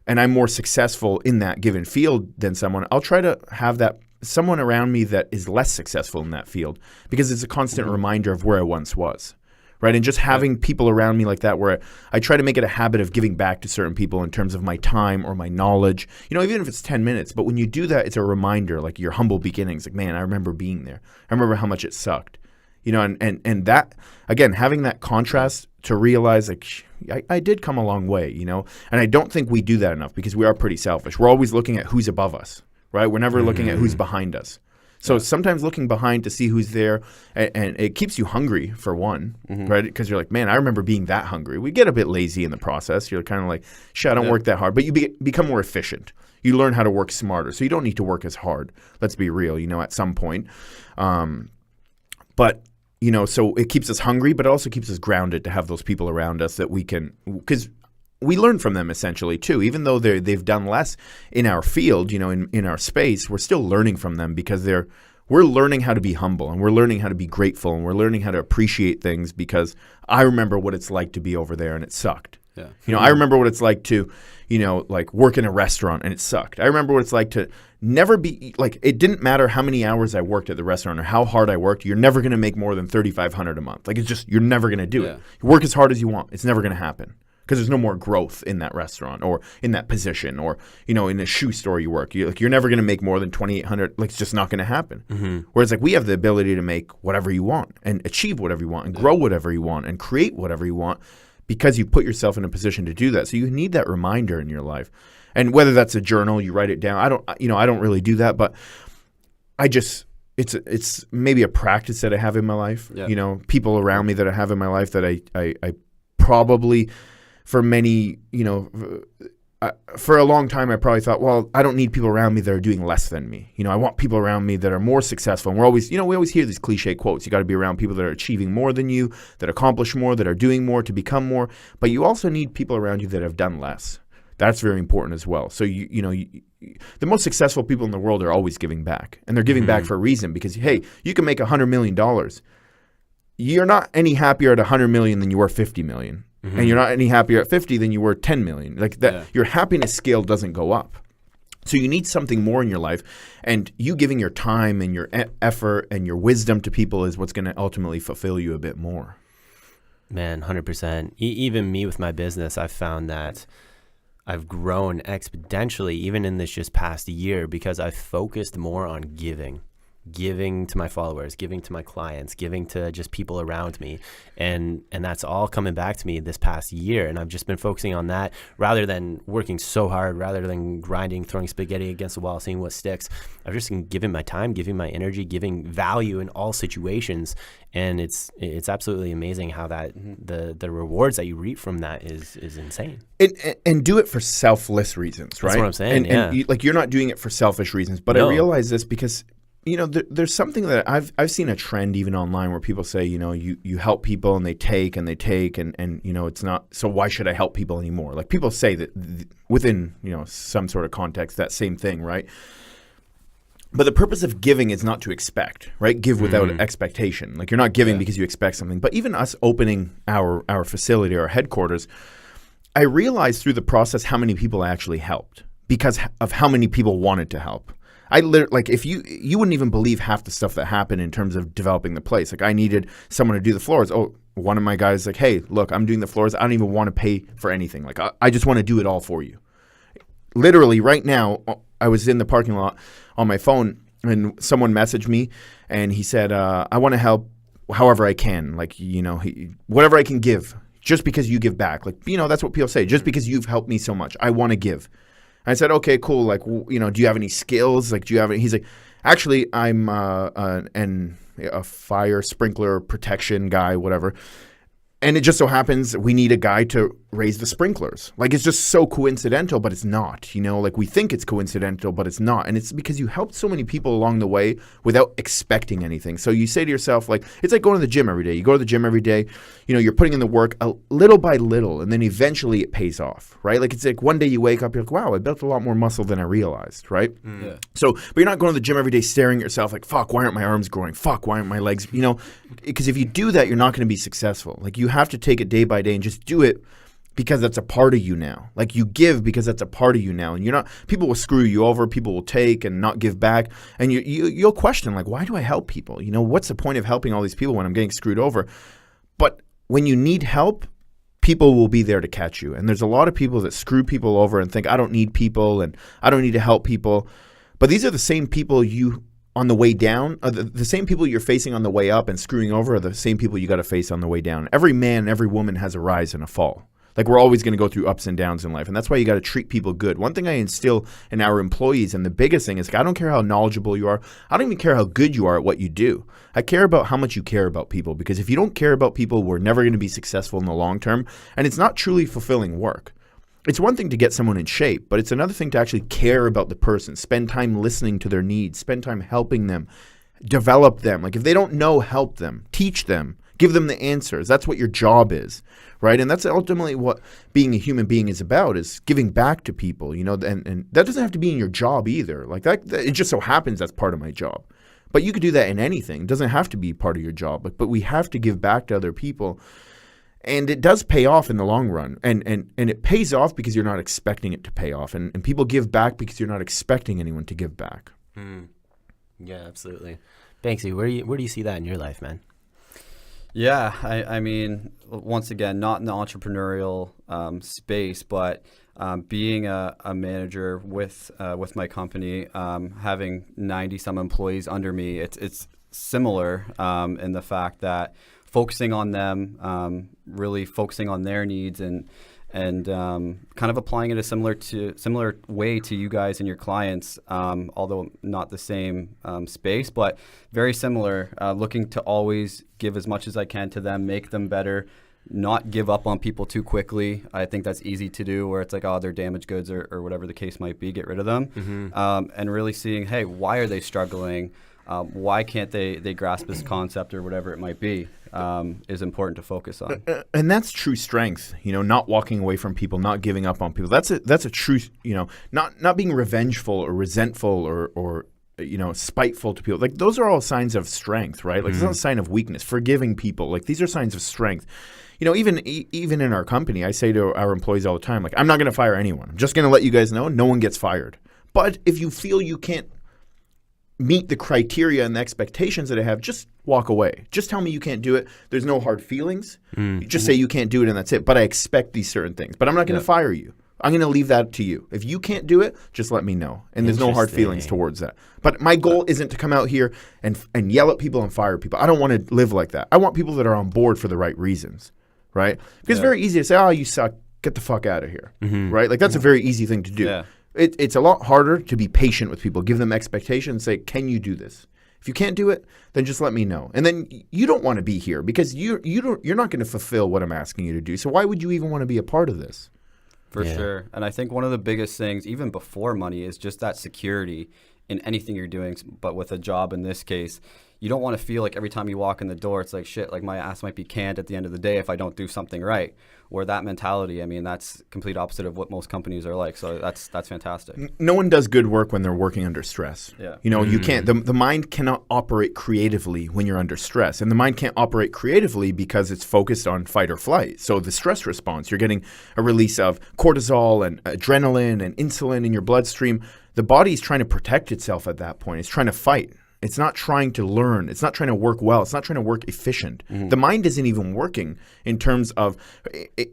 and I'm more successful in that given field than someone, I'll try to have that someone around me that is less successful in that field because it's a constant reminder of where I once was, right? And just having people around me like that where I try to make it a habit of giving back to certain people in terms of my time or my knowledge, even if it's 10 minutes. But when you do that, it's a reminder, like your humble beginnings. Like, man, I remember being there. I remember how much it sucked, and that, again, having that contrast to realize like I did come a long way, and I don't think we do that enough because we are pretty selfish. We're always looking at who's above us, right? We're never looking at who's behind us. So sometimes looking behind to see who's there, and it keeps you hungry for one, right? Because you're like, man, I remember being that hungry. We get a bit lazy in the process. You're kind of like, shit, I don't work that hard. But you become more efficient. You learn how to work smarter. So you don't need to work as hard. Let's be real, at some point. But, so it keeps us hungry, but it also keeps us grounded to have those people around us that we can, because we learn from them essentially too. Even though they've done less in our field, in our space, we're still learning from them because we're learning how to be humble, and we're learning how to be grateful, and we're learning how to appreciate things, because I remember what it's like to be over there and it sucked. Yeah. I remember what it's like to, like work in a restaurant and it sucked. I remember what it's like to never be like, it didn't matter how many hours I worked at the restaurant or how hard I worked. You're never going to make more than $3,500 a month. Like, it's just, you're never going to do it. You work as hard as you want. It's never going to happen. Because there's no more growth in that restaurant or in that position, or in a shoe store you work. You're never going to make more than $2,800. Like, it's just not going to happen. Whereas, like, we have the ability to make whatever you want and achieve whatever you want and grow whatever you want and create whatever you want, because you put yourself in a position to do that. So you need that reminder in your life, and whether that's a journal, you write it down. I don't really do that, but it's maybe a practice that I have in my life. People around me that I have in my life that I probably. For many, for a long time, I probably thought, well, I don't need people around me that are doing less than me. I want people around me that are more successful. And we're always, we always hear these cliche quotes. You got to be around people that are achieving more than you, that accomplish more, that are doing more to become more. But you also need people around you that have done less. That's very important as well. So, the most successful people in the world are always giving back. And they're giving back for a reason, because, hey, you can make $100 million. You're not any happier at $100 million than you were $50 million. And you're not any happier at 50 than you were 10 million. Like that, your happiness scale doesn't go up. So you need something more in your life, and you giving your time and your effort and your wisdom to people is what's going to ultimately fulfill you a bit more. Man, 100%. Even me with my business, I've found that I've grown exponentially even in this just past year, because I've focused more on giving to my followers, giving to my clients, giving to just people around me. And that's all coming back to me this past year. And I've just been focusing on that rather than working so hard, rather than grinding, throwing spaghetti against the wall, seeing what sticks. I've just been giving my time, giving my energy, giving value in all situations. And it's absolutely amazing how that the rewards that you reap from that is insane. And do it for selfless reasons, right? That's what I'm saying. And you're not doing it for selfish reasons. But No. I realize this because there's something that I've seen a trend even online where people say, you help people and they take and it's not, so why should I help people anymore? Like, people say that within, some sort of context, that same thing, right? But the purpose of giving is not to expect, right? Give without expectation. Like, you're not giving because you expect something. But even us opening our facility, our headquarters, I realized through the process how many people I actually helped because of how many people wanted to help. If you wouldn't even believe half the stuff that happened in terms of developing the place. Like, I needed someone to do the floors. Oh, one of my guys like, hey, look, I'm doing the floors. I don't even want to pay for anything. Like, I just want to do it all for you. Literally right now, I was in the parking lot on my phone, and someone messaged me, and he said, I want to help however I can. Like, whatever I can give, just because you give back. Like, that's what people say. Just because you've helped me so much, I want to give. I said, okay, cool. Like, do you have any skills? Like, do you have any? He's like, actually, I'm a fire sprinkler protection guy, whatever. And it just so happens we need a guy to raise the sprinklers. Like, it's just so coincidental, but it's not. Like, we think it's coincidental, but it's not. And it's because you helped so many people along the way without expecting anything. So you say to yourself, like, it's like going to the gym every day. You go to the gym every day, you're putting in the work a little by little, and then eventually it pays off, right? Like, it's like one day you wake up, you're like, wow, I built a lot more muscle than I realized, right? Yeah. So, but you're not going to the gym every day staring at yourself like, fuck, why aren't my arms growing? Fuck, why aren't my legs? Because if you do that, you're not going to be successful. Like, you have to take it day by day and just do it because that's a part of you now. Like, you give because that's a part of you now. And you're not, people will screw you over, people will take and not give back. And you'll question, like, why do I help people? What's the point of helping all these people when I'm getting screwed over? But when you need help, people will be there to catch you. And there's a lot of people that screw people over and think, I don't need people and I don't need to help people. But these are the same people on the way down, the same people you're facing on the way up and screwing over are the same people you got to face on the way down. Every man, every woman has a rise and a fall. Like we're always going to go through ups and downs in life. And that's why you got to treat people good. One thing I instill in our employees, and the biggest thing is, I don't care how knowledgeable you are. I don't even care how good you are at what you do. I care about how much you care about people, because if you don't care about people, we're never going to be successful in the long term. And it's not truly fulfilling work. It's one thing to get someone in shape, but it's another thing to actually care about the person, spend time listening to their needs, spend time helping them, develop them. Like if they don't know, help them, teach them, give them the answers. That's what your job is, right? And that's ultimately what being a human being is about, is giving back to people, you know, and that doesn't have to be in your job either. Like that it just so happens that's part of my job. But you could do that in anything. It doesn't have to be part of your job, but we have to give back to other people. And it does pay off in the long run. And it pays off because you're not expecting it to pay off. And people give back because you're not expecting anyone to give back. Yeah, absolutely. Banksy, where do you see that in your life, man? Yeah, I mean, once again, not in the entrepreneurial space, but being a manager with my company, having 90 some employees under me, it's similar in the fact that focusing on them, really focusing on their needs, and kind of applying it a similar way to you guys and your clients, although not the same space, but very similar. Looking to always give as much as I can to them, make them better, not give up on people too quickly. I think that's easy to do, where it's like, oh, they're damaged goods or whatever the case might be, get rid of them. And really seeing, hey, why are they struggling? Why can't they grasp this concept or whatever it might be, is important to focus on. And that's true strength, you know, not walking away from people, not giving up on people. That's a true, you know, not being revengeful or resentful or you know, spiteful to people. Like those are all signs of strength, right? Like it's not a sign of weakness. Forgiving people, like these are signs of strength. You know, even in our company, I say to our employees all the time, like, I'm not going to fire anyone. I'm just going to let you guys know no one gets fired. But if you feel you can't meet the criteria and the expectations that I have, just walk away. Just tell me you can't do it. There's no hard feelings. Just say you can't do it and that's it. But I expect these certain things. But I'm not going to fire you. I'm going to leave that to you. If you can't do it, just let me know. And there's no hard feelings towards that. But my goal isn't to come out here and yell at people and fire people. I don't want to live like that. I want people that are on board for the right reasons, right? Because it's very easy to say, oh, you suck. Get the fuck out of here, right? Like that's a very easy thing to do. Yeah. It's a lot harder to be patient with people, give them expectations, say, can you do this? If you can't do it, then just let me know. And then you don't want to be here because you're not going to fulfill what I'm asking you to do. So why would you even want to be a part of this? For sure. And I think one of the biggest things, even before money, is just that security in anything you're doing. But with a job in this case, you don't want to feel like every time you walk in the door, it's like, shit, like my ass might be canned at the end of the day if I don't do something right. Or that mentality, I mean, that's complete opposite of what most companies are like. So that's fantastic. No one does good work when they're working under stress. Yeah. You know, you can't, the mind cannot operate creatively when you're under stress. And the mind can't operate creatively because it's focused on fight or flight. So the stress response, you're getting a release of cortisol and adrenaline and insulin in your bloodstream. The body's trying to protect itself at that point. It's trying to fight. It's not trying to learn. It's not trying to work well. It's not trying to work efficient. The mind isn't even working in terms of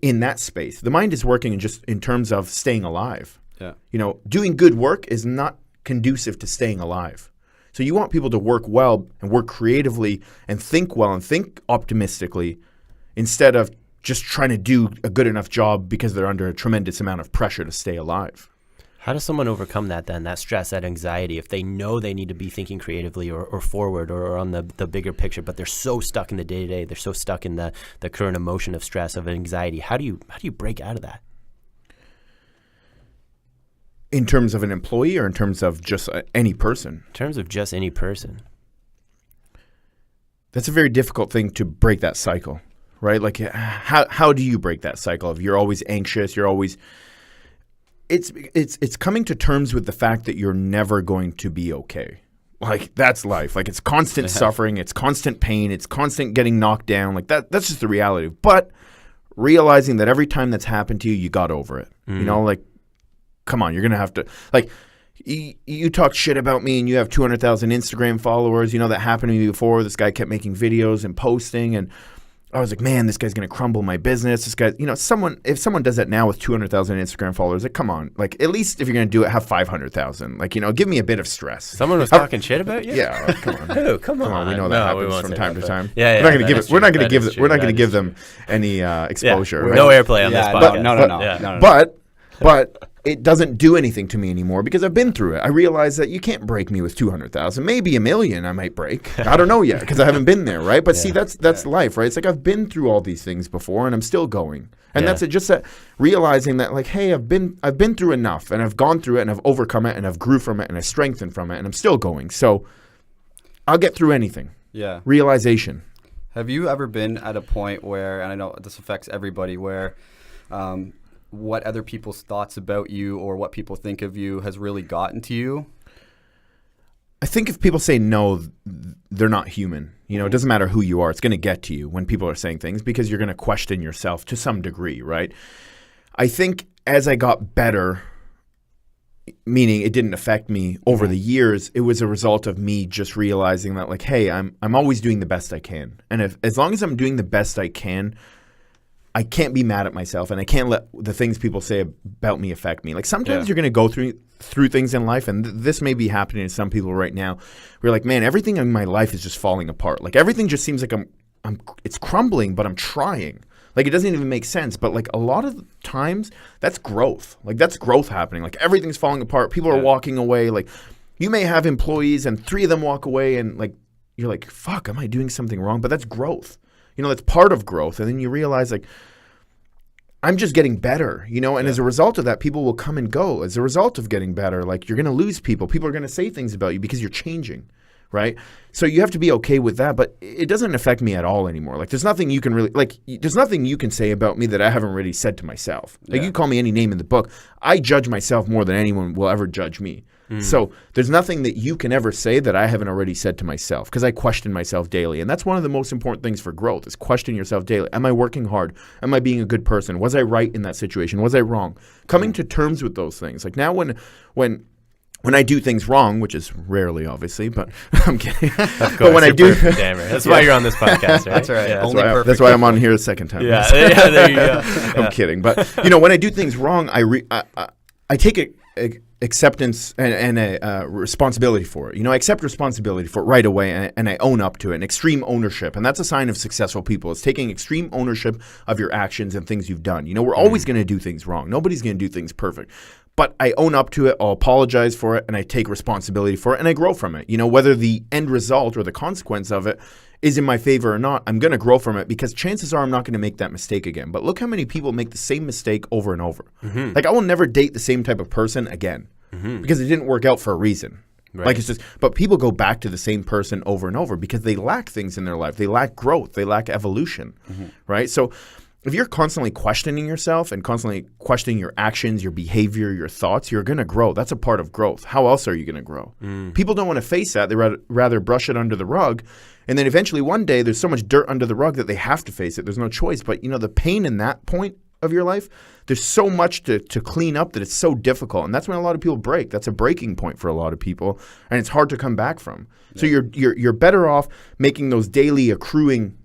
in that space. The mind is working just in terms of staying alive. Yeah. You know, doing good work is not conducive to staying alive. So you want people to work well and work creatively and think well and think optimistically instead of just trying to do a good enough job because they're under a tremendous amount of pressure to stay alive. How does someone overcome that then, that stress, that anxiety, if they know they need to be thinking creatively or forward or on the bigger picture, but they're so stuck in the day-to-day, they're so stuck in the current emotion of stress, of anxiety. How do you break out of that? In terms of an employee or in terms of just any person? In terms of just any person. That's a very difficult thing to break that cycle, right? Like how do you break that cycle of you're always anxious, you're always... It's coming to terms with the fact that you're never going to be okay. Like that's life. Like it's constant suffering, it's constant pain, it's constant getting knocked down. Like that's just the reality. But realizing that every time that's happened to you, you got over it. You know, like come on, you're gonna have to like you talk shit about me and you have 200,000 Instagram followers. You know that happened to me before. This guy kept making videos and posting and I was like, man, this guy's going to crumble my business. This guy, if someone does that now with 200,000 Instagram followers, like, come on. Like, at least if you're going to do it, have 500,000. Like, give me a bit of stress. Someone was talking shit about you? Yeah, come on. Oh, come on. We know that happens from time to time. Yeah, we're not going to give them any exposure. Right? No airplay on this podcast. No. But it doesn't do anything to me anymore because I've been through it. I realize that you can't break me with 200,000. Maybe $1 million I might break. I don't know yet because I haven't been there, right? But see, that's life, right? It's like I've been through all these things before and I'm still going. And that's it. Just that realizing that, like, hey, I've been through enough and I've gone through it and I've overcome it and I've grew from it and I strengthened from it and I'm still going. So I'll get through anything. Yeah. Realization. Have you ever been at a point where, and I know this affects everybody, where what other people's thoughts about you or what people think of you has really gotten to you? I think if people say no, they're not human. It doesn't matter who you are. It's going to get to you when people are saying things because you're going to question yourself to some degree, right? I think as I got better, meaning it didn't affect me over the years, it was a result of me just realizing that, like, hey, I'm always doing the best I can. And as long as I'm doing the best I can, I can't be mad at myself and I can't let the things people say about me affect me. Like sometimes you're going to go through things in life, and this may be happening to some people right now. We're like, man, everything in my life is just falling apart. Like everything just seems like it's crumbling, but I'm trying. Like it doesn't even make sense. But like a lot of times that's growth. Like that's growth happening. Like everything's falling apart. People are walking away. Like you may have employees and 3 of them walk away and like you're like, fuck, am I doing something wrong? But that's growth. That's part of growth. And then you realize, like, I'm just getting better, and as a result of that, people will come and go. As a result of getting better, like, you're going to lose people. People are going to say things about you because you're changing, right? So you have to be okay with that, but it doesn't affect me at all anymore. Like, there's nothing you can really, like, there's nothing you can say about me that I haven't already said to myself. Like, you call me any name in the book. I judge myself more than anyone will ever judge me. So there's nothing that you can ever say that I haven't already said to myself because I question myself daily. And that's one of the most important things for growth is question yourself daily. Am I working hard? Am I being a good person? Was I right in that situation? Was I wrong? Coming to terms with those things. Like now when I do things wrong, which is rarely, obviously, but I'm kidding. But when I do, that's why you're on this podcast, right? That's right. Yeah, that's why I'm on here a second time. Yeah, there you go. I'm kidding, but when I do things wrong, I take acceptance and a responsibility for it. I accept responsibility for it right away, and I own up to it. An extreme ownership, and that's a sign of successful people. It's taking extreme ownership of your actions and things you've done. We're always going to do things wrong. Nobody's going to do things perfect. But I own up to it, I'll apologize for it, and I take responsibility for it, and I grow from it. Whether the end result or the consequence of it is in my favor or not, I'm going to grow from it because chances are I'm not going to make that mistake again. But look how many people make the same mistake over and over. Like I will never date the same type of person again because it didn't work out for a reason. Right. Like it's just, but people go back to the same person over and over because they lack things in their life. They lack growth. They lack evolution, right? So if you're constantly questioning yourself and constantly questioning your actions, your behavior, your thoughts, you're going to grow. That's a part of growth. How else are you going to grow? People don't want to face that. They rather brush it under the rug. And then eventually one day there's so much dirt under the rug that they have to face it. There's no choice. But, the pain in that point of your life, there's so much to clean up that it's so difficult. And that's when a lot of people break. That's a breaking point for a lot of people. And it's hard to come back from. Yeah. So you're better off making those daily accruing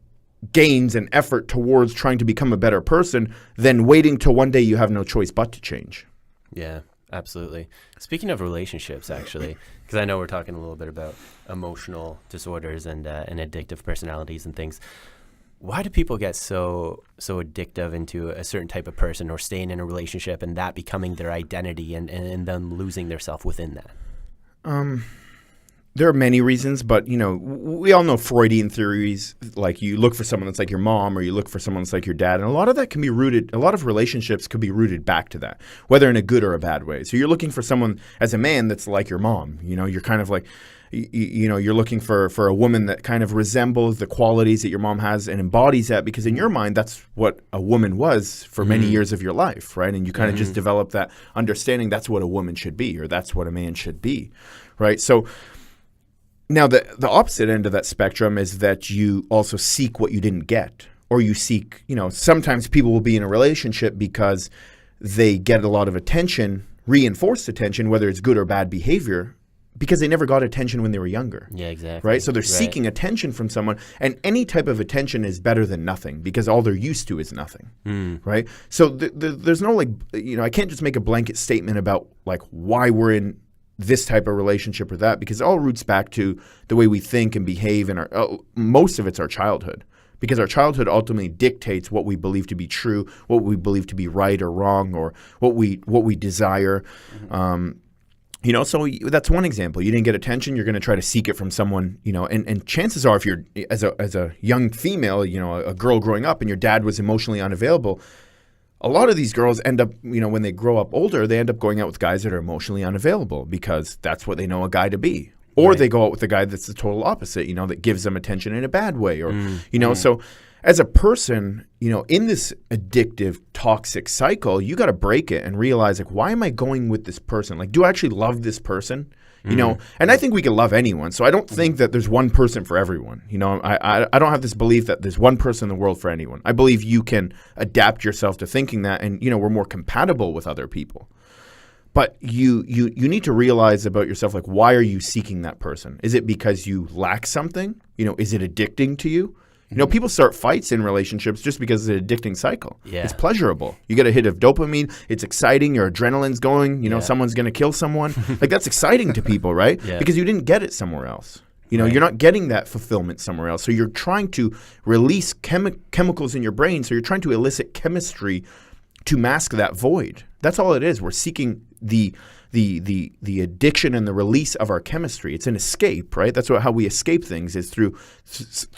gains and effort towards trying to become a better person than waiting till one day you have no choice but to change. Yeah, absolutely. Speaking of relationships, actually, because I know we're talking a little bit about emotional disorders and addictive personalities and things. Why do people get so addictive into a certain type of person or staying in a relationship and that becoming their identity and them losing their self within that? There are many reasons, but, we all know Freudian theories, like you look for someone that's like your mom or you look for someone that's like your dad. And a lot of that can be rooted, a lot of relationships could be rooted back to that, whether in a good or a bad way. So you're looking for someone as a man that's like your mom. You're kind of like, you're looking for a woman that kind of resembles the qualities that your mom has and embodies that because in your mind, that's what a woman was for many years of your life, right? And you kind of just develop that understanding that's what a woman should be or that's what a man should be, right? So now, the opposite end of that spectrum is that you also seek what you didn't get, or you seek, sometimes people will be in a relationship because they get a lot of attention, reinforced attention, whether it's good or bad behavior, because they never got attention when they were younger. Yeah, exactly. Right? So they're seeking attention from someone, and any type of attention is better than nothing because all they're used to is nothing. Right? So there's no I can't just make a blanket statement about like why we're in this type of relationship or that, because it all roots back to the way we think and behave, and most of it's our childhood. Because our childhood ultimately dictates what we believe to be true, what we believe to be right or wrong, or what we desire. So that's one example. You didn't get attention, you're going to try to seek it from someone, and chances are if you're as a young female, a girl growing up and your dad was emotionally unavailable, a lot of these girls end up, when they grow up older, they end up going out with guys that are emotionally unavailable because that's what they know a guy to be. Or they go out with a guy that's the total opposite, that gives them attention in a bad way. Or, so as a person, in this addictive, toxic cycle, you got to break it and realize, like, why am I going with this person? Like, do I actually love this person? And I think we can love anyone. So I don't think that there's one person for everyone. I don't have this belief that there's one person in the world for anyone. I believe you can adapt yourself to thinking that, and, we're more compatible with other people. But you need to realize about yourself, like, why are you seeking that person? Is it because you lack something? Is it addicting to you? People start fights in relationships just because it's an addicting cycle. Yeah. It's pleasurable. You get a hit of dopamine. It's exciting. Your adrenaline's going. Someone's going to kill someone. Like, that's exciting to people, right? Yeah. Because you didn't get it somewhere else. You're not getting that fulfillment somewhere else. So you're trying to release chemicals in your brain. So you're trying to elicit chemistry to mask that void. That's all it is. We're seeking the addiction and the release of our chemistry. It's an escape, right? That's how we escape things, is through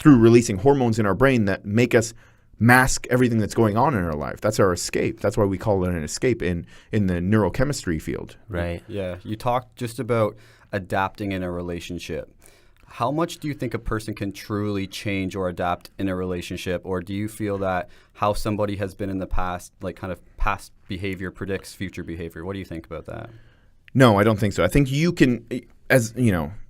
releasing hormones in our brain that make us mask everything that's going on in our life. That's our escape. That's why we call it an escape in the neurochemistry field. Right. Yeah. You talked just about adapting in a relationship. How much do you think a person can truly change or adapt in a relationship? Or do you feel that how somebody has been in the past, like kind of past behavior predicts future behavior? What do you think about that? No, I don't think so. I think you can,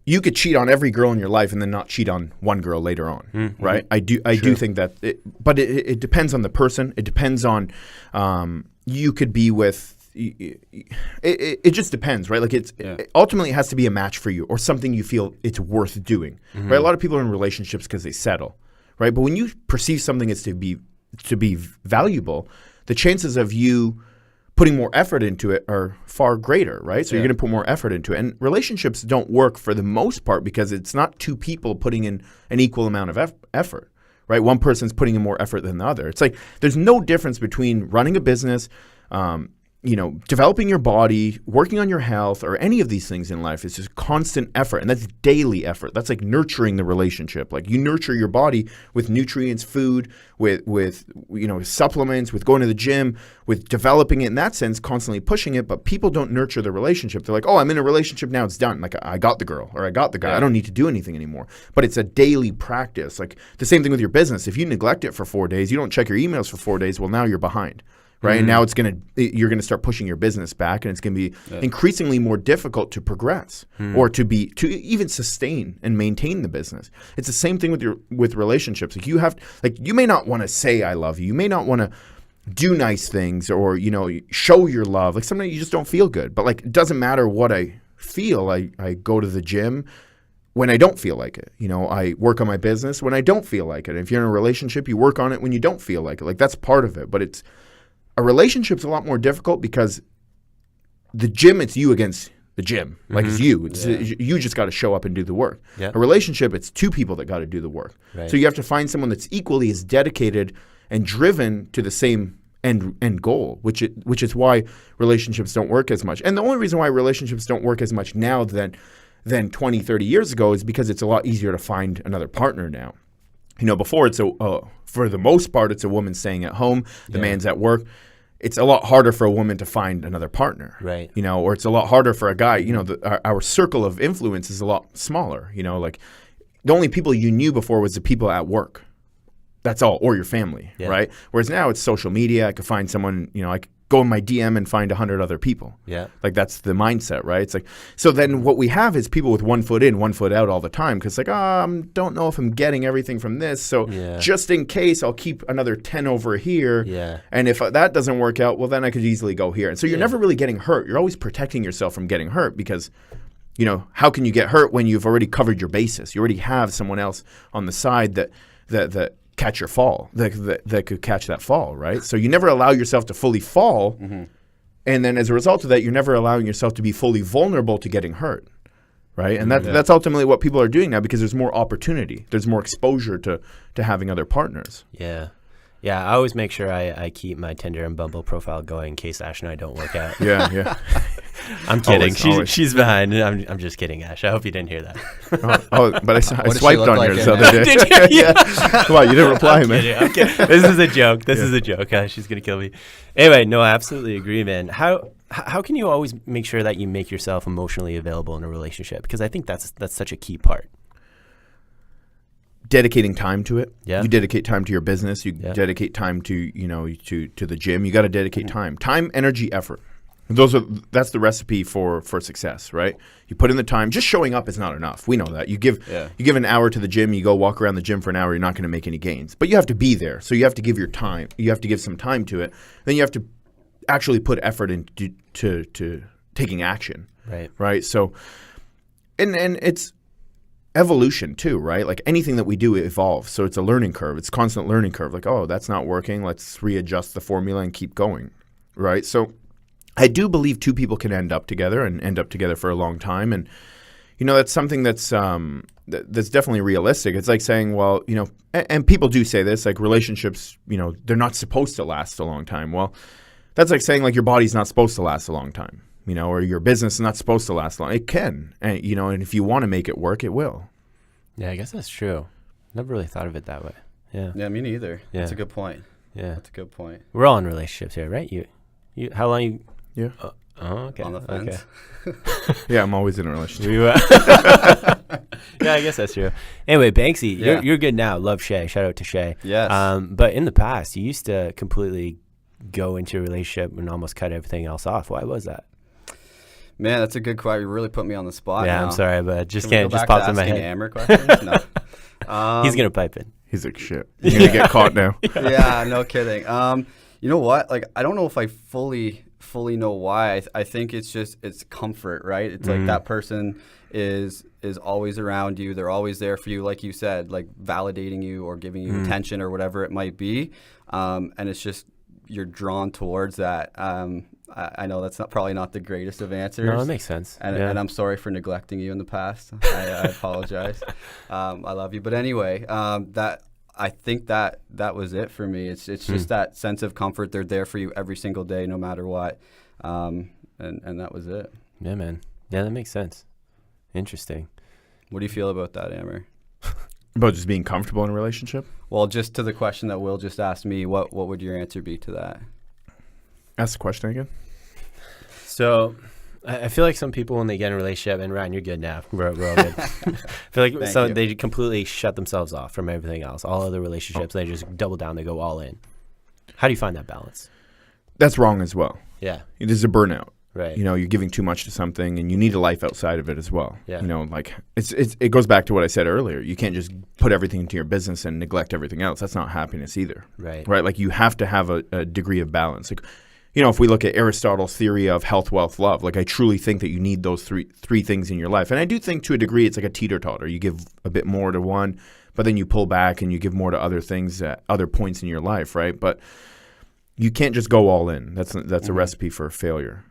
you could cheat on every girl in your life and then not cheat on one girl later on, right? I do think that, but it depends on the person. It depends on, you could be with, it just depends, right? Like it ultimately has to be a match for you or something you feel it's worth doing, right? A lot of people are in relationships because they settle, right? But when you perceive something as to be valuable, the chances of you putting more effort into it are far greater, right? So you're going to put more effort into it. And relationships don't work for the most part because it's not two people putting in an equal amount of effort, right? One person's putting in more effort than the other. It's like there's no difference between running a business, developing your body, working on your health, or any of these things in life. It's just constant effort, and that's daily effort. That's like nurturing the relationship. Like you nurture your body with nutrients, food, with supplements, with going to the gym, with developing it in that sense, constantly pushing it. But people don't nurture the relationship. They're like, oh, I'm in a relationship now, it's done. Like I got the girl or I got the guy. I don't need to do anything anymore. But it's a daily practice. Like the same thing with your business. If you neglect it for 4 days, you don't check your emails for 4 days, well, now you're behind. Right. And now you're going to start pushing your business back, and it's going to be increasingly more difficult to progress or to even sustain and maintain the business. It's the same thing with relationships. Like you may not want to say I love you. You may not want to do nice things or, show your love. Like sometimes you just don't feel good. But like it doesn't matter what I feel. I go to the gym when I don't feel like it. I work on my business when I don't feel like it. If you're in a relationship, you work on it when you don't feel like it. Like that's part of it. But a relationship's a lot more difficult because the gym, it's you against the gym. Like it's you. You just got to show up and do the work. Yeah. A relationship, it's two people that got to do the work. Right. So you have to find someone that's equally as dedicated and driven to the same end goal, which is why relationships don't work as much. And the only reason why relationships don't work as much now than 20, 30 years ago is because it's a lot easier to find another partner now. Before for the most part, it's a woman staying at home, the man's at work. It's a lot harder for a woman to find another partner, right? Or it's a lot harder for a guy. Our circle of influence is a lot smaller. Like the only people you knew before was the people at work. That's all, or your family, right? Whereas now it's social media. I could find someone. I could go in my DM and find 100 other people. Yeah, like that's the mindset, right? It's like so. Then what we have is people with one foot in, one foot out all the time because like, don't know if I'm getting everything from this. So just in case, I'll keep another 10 over here. Yeah, and if that doesn't work out, well, then I could easily go here. And so you're never really getting hurt. You're always protecting yourself from getting hurt because how can you get hurt when you've already covered your bases? You already have someone else on the side that catch your fall, that could catch that fall, right? So you never allow yourself to fully fall. And then as a result of that, you're never allowing yourself to be fully vulnerable to getting hurt, right? And that's ultimately what people are doing now, because there's more opportunity. There's more exposure to having other partners. Yeah. Yeah, I always make sure I keep my Tinder and Bumble profile going in case Ash and I don't work out. Yeah. I'm kidding. Always. She's behind. I'm just kidding, Ash. I hope you didn't hear that. What But I does she swiped look on like yours in the other day. Did you? Yeah. Come on, you didn't reply, man. I'm kidding. This is a joke. This is a joke. She's going to kill me. Anyway, no, I absolutely agree, man. How can you always make sure that you make yourself emotionally available in a relationship? Because I think that's such a key part. Dedicating time to it. Yeah. You dedicate time to your business. You dedicate time to to the gym. You got to dedicate time, energy, effort. That's the recipe for success, right? You put in the time. Just showing up is not enough. We know that. You give an hour to the gym. You go walk around the gym for an hour. You're not going to make any gains. But you have to be there. So you have to give your time. You have to give some time to it. Then you have to actually put effort into to taking action. Right. So, and it's evolution too, right? Like anything that we do evolves. So it's a learning curve. It's a constant learning curve. Like, oh, that's not working. Let's readjust the formula and keep going, right? So I do believe two people can end up together and end up together for a long time. And, that's something that's definitely realistic. It's like saying, well, and people do say this, like relationships, they're not supposed to last a long time. Well, that's like saying like your body's not supposed to last a long time. Or your business is not supposed to last long. It can, and and if you want to make it work, it will. Yeah, I guess that's true. Never really thought of it that way. Yeah. Yeah, me neither. Yeah. That's a good point. Yeah. That's a good point. We're all in relationships here, right? You how long you? Yeah. Okay. On the fence. Okay. Yeah, I'm always in a relationship. Yeah, I guess that's true. Anyway, Banksy, Yeah. you're good now. Love Shay. Shout out to Shay. Yes. But in the past, you used to completely go into a relationship and almost cut everything else off. Why was that? Man, that's a good question. You really put me on the spot. Yeah, now. I'm sorry, but just Can we can't go just back pop to in my asking head. Amer questions? No. He's gonna pipe in. He's like, shit. You're going to get caught now. Yeah, no kidding. You know what? Like, I don't know if I fully know why. I think it's comfort, right? It's like that person is always around you. They're always there for you, like you said, like validating you or giving you attention or whatever it might be. And it's just you're drawn towards that. I know that's probably not the greatest of answers. No, that makes sense. And I'm sorry for neglecting you in the past. I apologize. I love you. But anyway, I think that was it for me. It's just that sense of comfort. They're there for you every single day, no matter what. And that was it. Yeah, man. Yeah, that makes sense. Interesting. What do you feel about that, Amer? About just being comfortable in a relationship? Well, just to the question that Will just asked me, what would your answer be to that? Ask the question again. So I feel like some people, when they get in a relationship, and Ryan, you're good now. We're all good. I feel like they completely shut themselves off from everything else. All other relationships, they just double down. They go all in. How do you find that balance? That's wrong as well. Yeah. There's a burnout. Right. You're giving too much to something, and you need a life outside of it as well. Yeah. Like it goes back to what I said earlier. You can't just put everything into your business and neglect everything else. That's not happiness either. Right. Right. Like you have to have a degree of balance. Like, if we look at Aristotle's theory of health, wealth, love, like I truly think that you need those three things in your life. And I do think to a degree it's like a teeter-totter. You give a bit more to one, but then you pull back and you give more to other things at other points in your life, right? But you can't just go all in. That's a recipe for failure.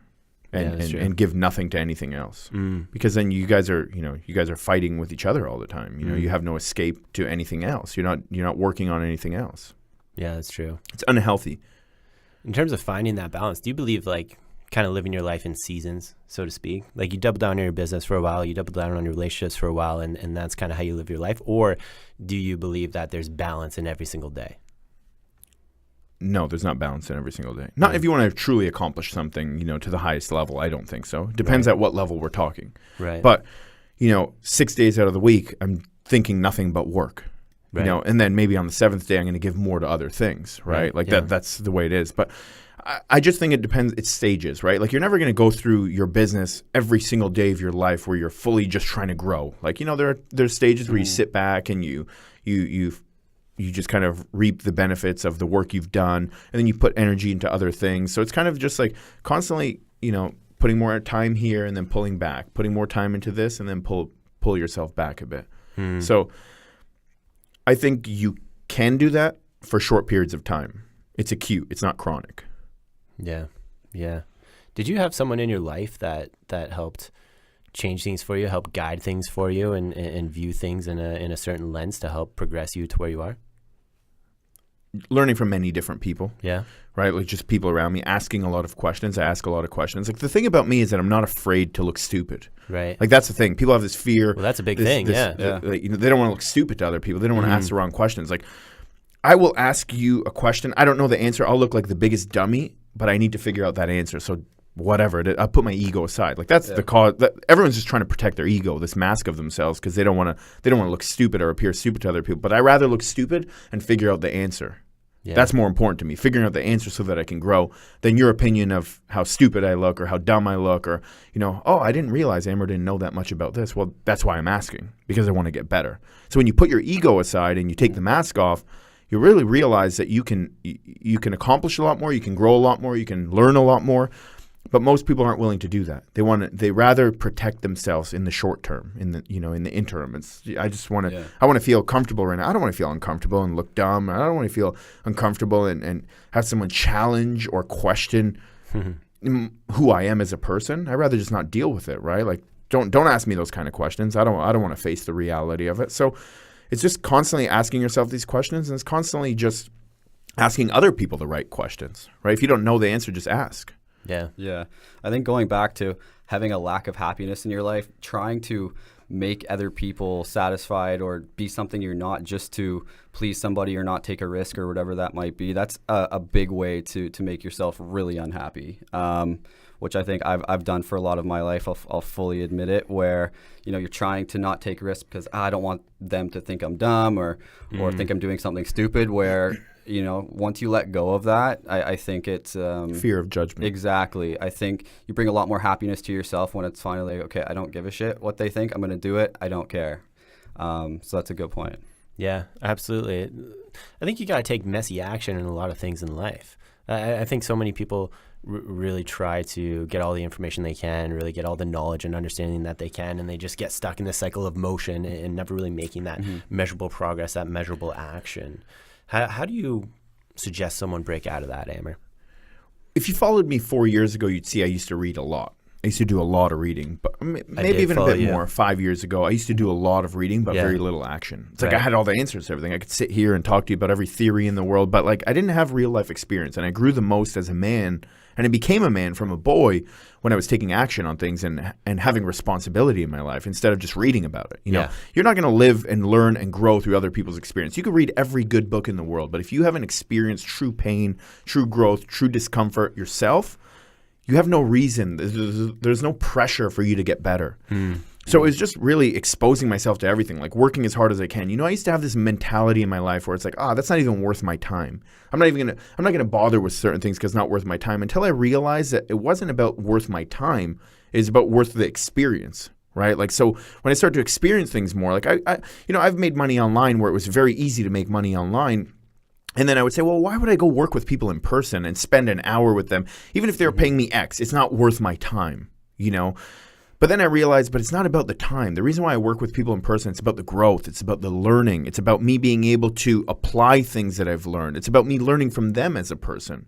And give nothing to anything else, because then you guys are fighting with each other all the time. You have no escape to anything else. You're not working on anything else. Yeah, that's true. It's unhealthy. In terms of finding that balance, do you believe like kind of living your life in seasons, so to speak? Like you double down on your business for a while, you double down on your relationships for a while, and that's kind of how you live your life? Or do you believe that there's balance in every single day? No, there's not balance in every single day. Not if you want to truly accomplish something, to the highest level. I don't think so. Depends at what level we're talking. Right. But, 6 days out of the week, I'm thinking nothing but work. Right. And then maybe on the seventh day, I'm going to give more to other things, right? Like that's the way it is. But I just think it depends. It's stages, right? Like you're never going to go through your business every single day of your life where you're fully just trying to grow. Like, there's stages where you sit back and you just kind of reap the benefits of the work you've done, and then you put energy into other things. So it's kind of just like constantly, putting more time here and then pulling back, putting more time into this and then pull yourself back a bit. So I think you can do that for short periods of time. It's acute. It's not chronic. Yeah. Yeah. Did you have someone in your life that helped change things for you, help guide things for you, and view things in a certain lens to help progress you to where you are? Learning from many different people. Yeah. Right? Like just people around me, asking a lot of questions. I ask a lot of questions. Like the thing about me is that I'm not afraid to look stupid. Right. Like that's the thing. People have this fear. Well, that's a big thing. Yeah. Like, they don't want to look stupid to other people. They don't want to ask the wrong questions. Like I will ask you a question. I don't know the answer. I'll look like the biggest dummy, but I need to figure out that answer. So whatever, I'll put my ego aside. Like that's the cause. Everyone's just trying to protect their ego, this mask of themselves, because they don't want to look stupid or appear stupid to other people. But I rather look stupid and figure out the answer. Yeah. That's more important to me, figuring out the answer so that I can grow, than your opinion of how stupid I look or how dumb I look, or, oh, I didn't realize Amer didn't know that much about this. Well, that's why I'm asking, because I want to get better. So when you put your ego aside and you take the mask off, you really realize that you can accomplish a lot more, you can grow a lot more, you can learn a lot more. But most people aren't willing to do that. They rather protect themselves in the short term, in the interim. I want to feel comfortable right now. I don't want to feel uncomfortable and look dumb. I don't want to feel uncomfortable and have someone challenge or question who I am as a person. I'd rather just not deal with it, right? Like don't ask me those kind of questions. I don't want to face the reality of it. So it's just constantly asking yourself these questions, and it's constantly just asking other people the right questions, right? If you don't know the answer, just ask. Yeah. Yeah. I think going back to having a lack of happiness in your life, trying to make other people satisfied or be something you're not just to please somebody or not take a risk or whatever that might be, that's a big way to make yourself really unhappy, which I think I've done for a lot of my life. I'll fully admit it, where you're trying to not take risks because I don't want them to think I'm dumb or think I'm doing something stupid, where once you let go of that, I think it's fear of judgment. Exactly. I think you bring a lot more happiness to yourself when it's finally, okay, I don't give a shit what they think. I'm going to do it. I don't care. So that's a good point. Yeah, absolutely. I think you got to take messy action in a lot of things in life. I think so many people really try to get all the information they can, really get all the knowledge and understanding that they can, and they just get stuck in this cycle of motion and never really making that measurable progress, that measurable action. How do you suggest someone break out of that, Amer? If you followed me 4 years ago, you'd see I used to read a lot. I used to do a lot of reading, but maybe even a bit more. 5 years ago, I used to do a lot of reading, but very little action. It's like I had all the answers to everything. I could sit here and talk to you about every theory in the world, but I didn't have real life experience. And I grew the most as a man, and I became a man from a boy when I was taking action on things and having responsibility in my life instead of just reading about it. You're not going to live and learn and grow through other people's experience. You could read every good book in the world, but if you haven't experienced true pain, true growth, true discomfort yourself, you have no reason. There's no pressure for you to get better. So it was just really exposing myself to everything, like working as hard as I can. I used to have this mentality in my life where it's like, that's not even worth my time. I'm not gonna bother with certain things because it's not worth my time, until I realized that it wasn't about worth my time. It's about worth the experience, right? Like, so when I started to experience things more, like I've made money online where it was very easy to make money online. And then I would say, well, why would I go work with people in person and spend an hour with them? Even if they were paying me X, it's not worth my time, But then I realized, but it's not about the time. The reason why I work with people in person, it's about the growth. It's about the learning. It's about me being able to apply things that I've learned. It's about me learning from them as a person.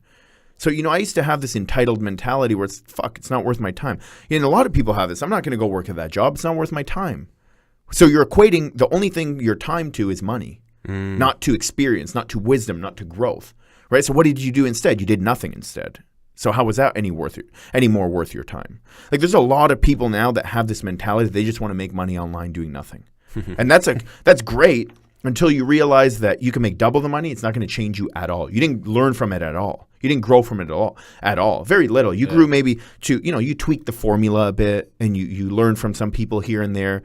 So, I used to have this entitled mentality where it's not worth my time. And a lot of people have this. I'm not going to go work at that job. It's not worth my time. So you're equating the only thing your time to is money. Not to experience, not to wisdom, not to growth, right? So what did you do instead? You did nothing instead. So how was that any more worth your time? Like, there's a lot of people now that have this mentality. They just want to make money online doing nothing. And that's great until you realize that you can make double the money. It's not going to change you at all. You didn't learn from it at all. You didn't grow from it at all. Very little. You grew maybe to, you tweaked the formula a bit, and you learned from some people here and there.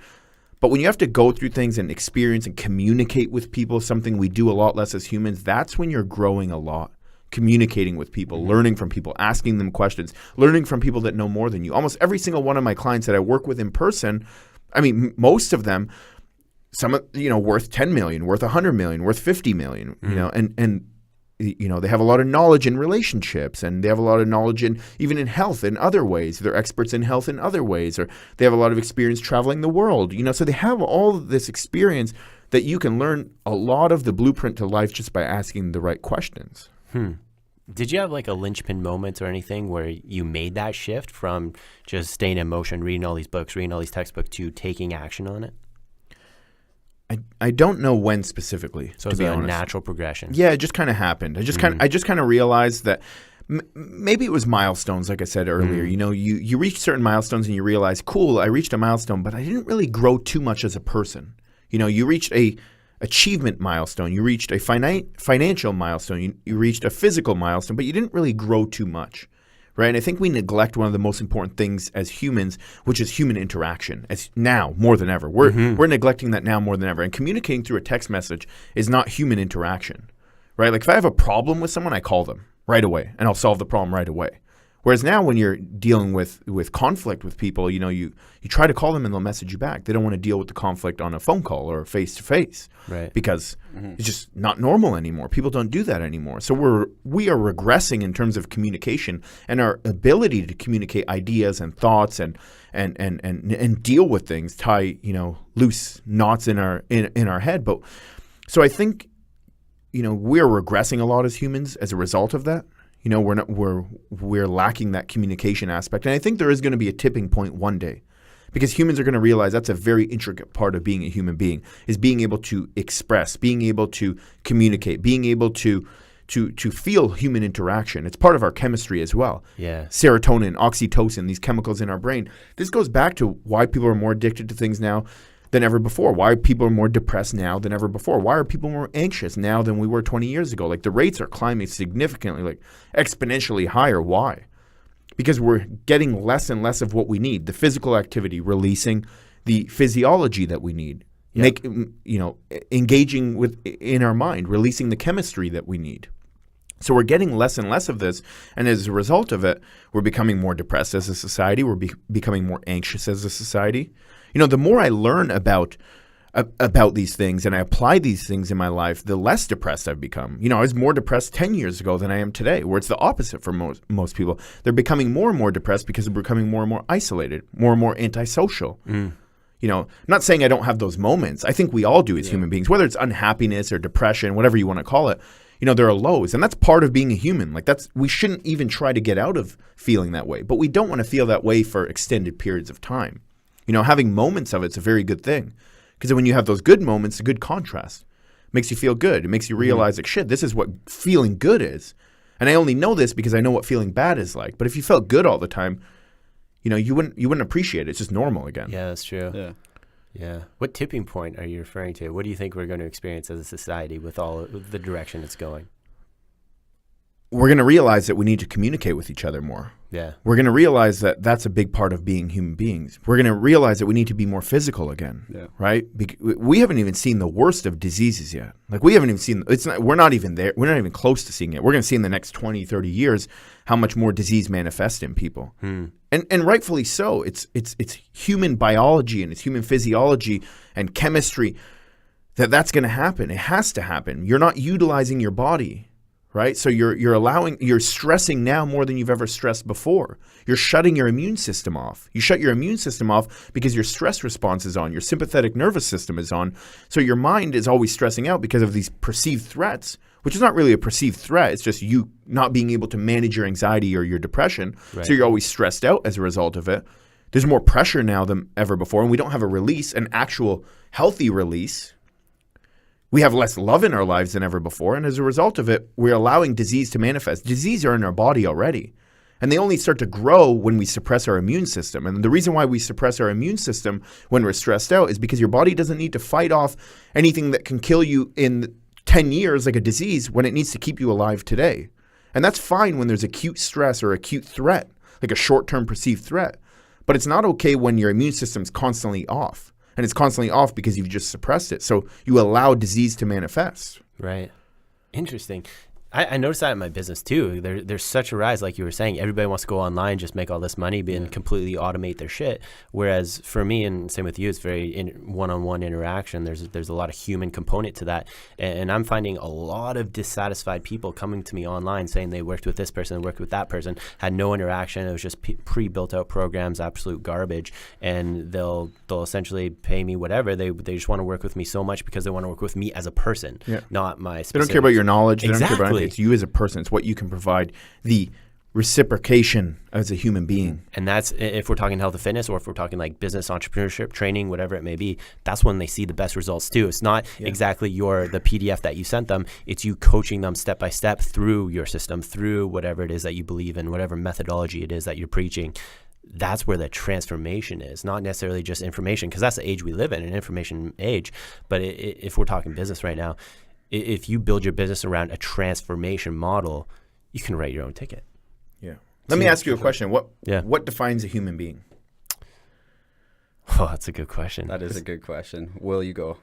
But when you have to go through things and experience and communicate with people, something we do a lot less as humans, that's when you're growing a lot. Communicating with people, learning from people, asking them questions, learning from people that know more than you. Almost every single one of my clients that I work with in person, I mean, most of them, some worth 10 million, worth 100 million, worth 50 million, and they have a lot of knowledge in relationships, and they have a lot of knowledge even in health in other ways. They're experts in health in other ways, or they have a lot of experience traveling the world. So they have all of this experience that you can learn a lot of the blueprint to life just by asking the right questions. Did you have like a linchpin moment or anything where you made that shift from just staying in motion, reading all these books, reading all these textbooks, to taking action on it? I don't know when specifically. So it's a natural progression. Yeah, it just kind of happened. I just kind of realized that maybe it was milestones, like I said earlier. You reach certain milestones and you realize, cool, I reached a milestone, but I didn't really grow too much as a person. You reached a achievement milestone, you reached a financial milestone, you reached a physical milestone, but you didn't really grow too much. Right. And I think we neglect one of the most important things as humans, which is human interaction. As now more than ever, we're neglecting that now more than ever. And communicating through a text message is not human interaction. Right. Like if I have a problem with someone, I call them right away and I'll solve the problem right away. Whereas now when you're dealing with conflict with people, you try to call them and they'll message you back. They don't want to deal with the conflict on a phone call or face to face, right? Because it's just not normal anymore. People don't do that anymore. So we are regressing in terms of communication and our ability to communicate ideas and thoughts and deal with things, tie loose knots in our head. But so I think we're regressing a lot as humans as a result of that. We're lacking that communication aspect. And I think there is going to be a tipping point one day because humans are going to realize that's a very intricate part of being a human being, is being able to express, being able to communicate, being able to feel human interaction. It's part of our chemistry as well. Yeah. Serotonin, oxytocin, these chemicals in our brain. This goes back to why people are more addicted to things now than ever before. Why people are more depressed now than ever before. Why are people more anxious now than we were 20 years ago? Like the rates are climbing significantly, like exponentially higher. Why? Because we're getting less and less of what we need. The physical activity, releasing the physiology that we need. Yep. Engaging in our mind, releasing the chemistry that we need. So we're getting less and less of this, and as a result of it, we're becoming more depressed as a society. We're becoming more anxious as a society. The more I learn about these things and I apply these things in my life, the less depressed I've become. I was more depressed 10 years ago than I am today, where it's the opposite for most people. They're becoming more and more depressed because they're becoming more and more isolated, more and more antisocial. Not saying I don't have those moments. I think we all do as human beings, whether it's unhappiness or depression, whatever you want to call it. There are lows, and that's part of being a human. Like we shouldn't even try to get out of feeling that way, but we don't want to feel that way for extended periods of time. Having moments of it's a very good thing, because when you have those good moments, a good contrast makes you feel good. It makes you realize like, shit, this is what feeling good is. And I only know this because I know what feeling bad is like. But if you felt good all the time, you wouldn't appreciate it. It's just normal again. Yeah, that's true. Yeah. What tipping point are you referring to? What do you think we're going to experience as a society with all of the direction it's going? We're going to realize that we need to communicate with each other more. Yeah. We're going to realize that that's a big part of being human beings. We're going to realize that we need to be more physical again. Yeah. Right? We haven't even seen the worst of diseases yet. Like we haven't even seen we're not even there. We're not even close to seeing it. We're going to see in the next 20, 30 years how much more disease manifests in people. And rightfully so. It's human biology and it's human physiology and chemistry that's going to happen. It has to happen. You're not utilizing your body. Right? So you're stressing now more than you've ever stressed before. You're shutting your immune system off. You shut your immune system off because your stress response is on. Your sympathetic nervous system is on. So your mind is always stressing out because of these perceived threats, which is not really a perceived threat. It's just you not being able to manage your anxiety or your depression. Right. So you're always stressed out as a result of it. There's more pressure now than ever before, and we don't have a release, an actual healthy release. We have less love in our lives than ever before, and as a result of it, we're allowing disease to manifest. Disease are in our body already, and they only start to grow when we suppress our immune system. And the reason why we suppress our immune system when we're stressed out is because your body doesn't need to fight off anything that can kill you in 10 years like a disease when it needs to keep you alive today. And that's fine when there's acute stress or acute threat, like a short-term perceived threat. But it's not okay when your immune system's constantly off. And it's constantly off because you've just suppressed it. So you allow disease to manifest. Right. Interesting. I noticed that in my business too. There's such a rise, like you were saying. Everybody wants to go online, just make all this money, and completely automate their shit. Whereas for me, and same with you, it's very one-on-one interaction. There's a lot of human component to that, and I'm finding a lot of dissatisfied people coming to me online saying they worked with this person, worked with that person, had no interaction. It was just pre-built out programs, absolute garbage, and they'll essentially pay me whatever. They just want to work with me so much because they want to work with me as a person, not my specific. They don't care about your knowledge. They don't care about anything. Exactly. It's you as a person. It's what you can provide, the reciprocation as a human being. And that's, if we're talking health and fitness, or if we're talking like business, entrepreneurship, training, whatever it may be, that's when they see the best results too. It's not exactly the PDF that you sent them. It's you coaching them step by step through your system, through whatever it is that you believe in, whatever methodology it is that you're preaching. That's where the transformation is, not necessarily just information, because that's the age we live in, an information age. But if we're talking business right now, if you build your business around a transformation model, you can write your own ticket. Yeah. Let me ask you a question. What defines a human being? Oh, that's a good question. That is a good question. Will you go?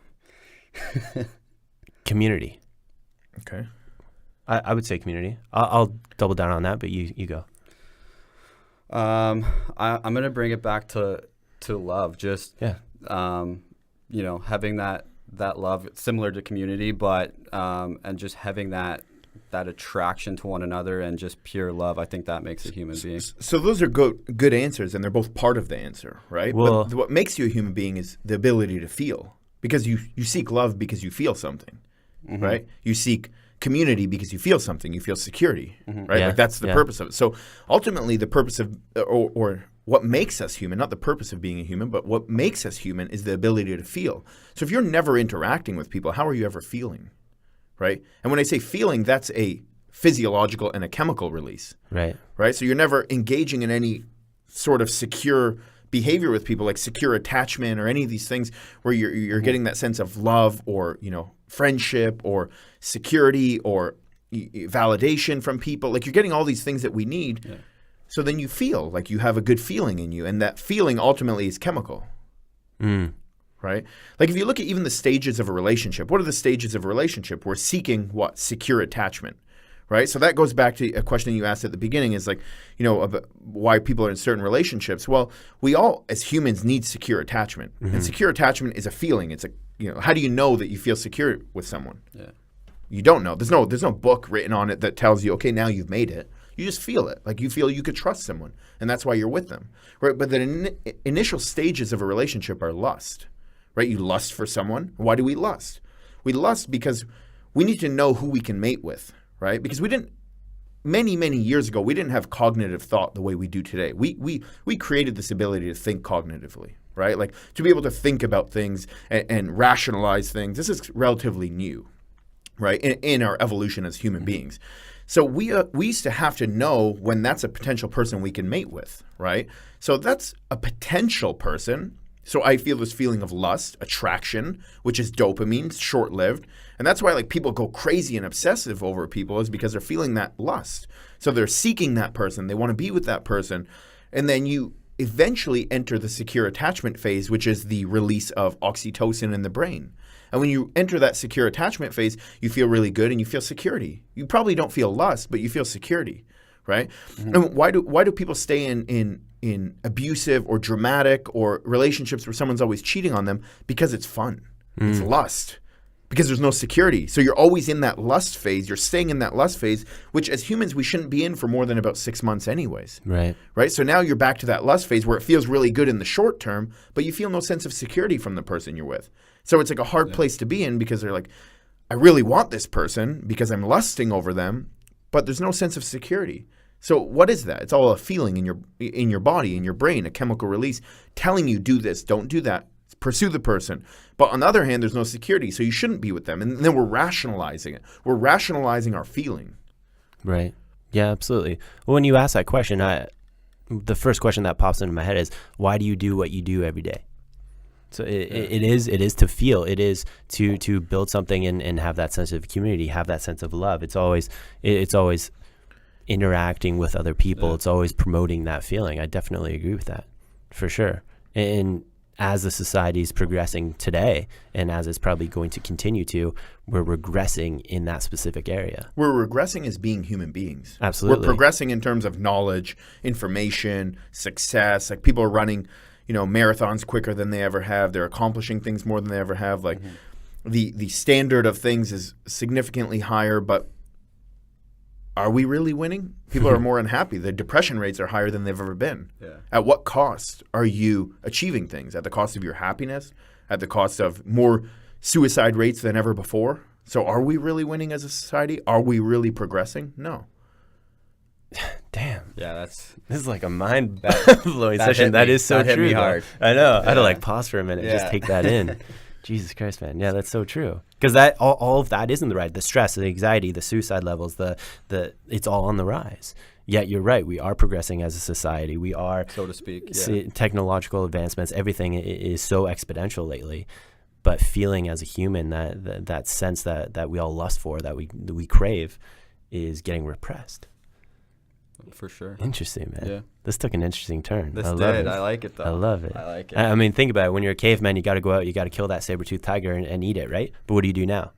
Community. Okay. I would say community. I'll double down on that, but you go. I'm going to bring it back to love. Just, having that love, similar to community, but and just having that attraction to one another and just pure love. I think that makes a human being. So those are good answers, and they're both part of the answer, right? Well, but what makes you a human being is the ability to feel, because you seek love because you feel something, right? You seek community because you feel something. You feel security, right? Yeah, like that's the purpose of it. So ultimately, the purpose of or what makes us human, not the purpose of being a human, but what makes us human is the ability to feel. So if you're never interacting with people, how are you ever feeling, right? And when I say feeling, that's a physiological and a chemical release, right? So you're never engaging in any sort of secure behavior with people, like secure attachment or any of these things where you're getting that sense of love or friendship or security or validation from people. Like you're getting all these things that we need. Yeah. So then you feel like you have a good feeling in you, and that feeling ultimately is chemical, right? Like if you look at even the stages of a relationship, what are the stages of a relationship? We're seeking what? Secure attachment, right? So that goes back to a question you asked at the beginning is like, about why people are in certain relationships. Well, we all as humans need secure attachment, and secure attachment is a feeling. It's how do you know that you feel secure with someone? Yeah. You don't know. There's no book written on it that tells you, okay, now you've made it. You just feel it. Like you feel you could trust someone, and that's why you're with them, right? But the initial stages of a relationship are lust, right? You lust for someone. Why do we lust? We lust because we need to know who we can mate with, right? Because we didn't, many years ago, we didn't have cognitive thought the way we do today. We created this ability to think cognitively, right? Like to be able to think about things and rationalize things. This is relatively new, right? In our evolution as human beings. So we used to have to know when that's a potential person we can mate with, right? So that's a potential person. So I feel this feeling of lust, attraction, which is dopamine, short-lived. And that's why like people go crazy and obsessive over people, is because they're feeling that lust. So they're seeking that person. They want to be with that person. And then you eventually enter the secure attachment phase, which is the release of oxytocin in the brain. And when you enter that secure attachment phase, you feel really good and you feel security. You probably don't feel lust, but you feel security, right? And why do people stay in abusive or dramatic or relationships where someone's always cheating on them? Because it's fun. It's lust. Because there's no security. So you're always in that lust phase. You're staying in that lust phase, which as humans we shouldn't be in for more than about 6 months anyways. Right? So now you're back to that lust phase where it feels really good in the short term, but you feel no sense of security from the person you're with. So it's like a hard place to be in, because they're like, I really want this person because I'm lusting over them, but there's no sense of security. So what is that? It's all a feeling in your body, in your brain, a chemical release telling you do this, don't do that, pursue the person. But on the other hand, there's no security, so you shouldn't be with them. And then we're rationalizing it. We're rationalizing our feeling. Right. Yeah, absolutely. Well, when you ask that question, the first question that pops into my head is, why do you do what you do every day? So it is to feel. It is to build something and have that sense of community, have that sense of love. It's always interacting with other people. Yeah. It's always promoting that feeling. I definitely agree with that, for sure. And as the society is progressing today, and as it's probably going to continue to, we're regressing in that specific area. We're regressing as being human beings. Absolutely. We're progressing in terms of knowledge, information, success. Like people are running, marathons quicker than they ever have. They're accomplishing things more than they ever have. Like the standard of things is significantly higher, but are we really winning? People are more unhappy. The depression rates are higher than they've ever been. Yeah. At what cost are you achieving things? At the cost of your happiness? At the cost of more suicide rates than ever before? So are we really winning as a society? Are we really progressing? No. Damn. Yeah, This is like a mind-blowing session. That is so that true. hit me hard. I know. I had to Yeah. pause for a minute and Yeah. just take that in. Jesus Christ, man. Yeah, that's so true. Because that all of that is in the rise. The stress, the anxiety, the suicide levels, the it's all on the rise. Yet you're right. We are progressing as a society. We are, so to speak. technological advancements. Everything is so exponential lately. But feeling as a human, that sense that we all lust for, that we crave, is getting repressed. For sure. Interesting, man. Yeah. This took an interesting turn. This I love did. it. I like it, though. I love it. I like it. I mean, think about it. When you're a caveman, you got to go out, you got to kill that saber-toothed tiger and eat it, right? But what do you do now?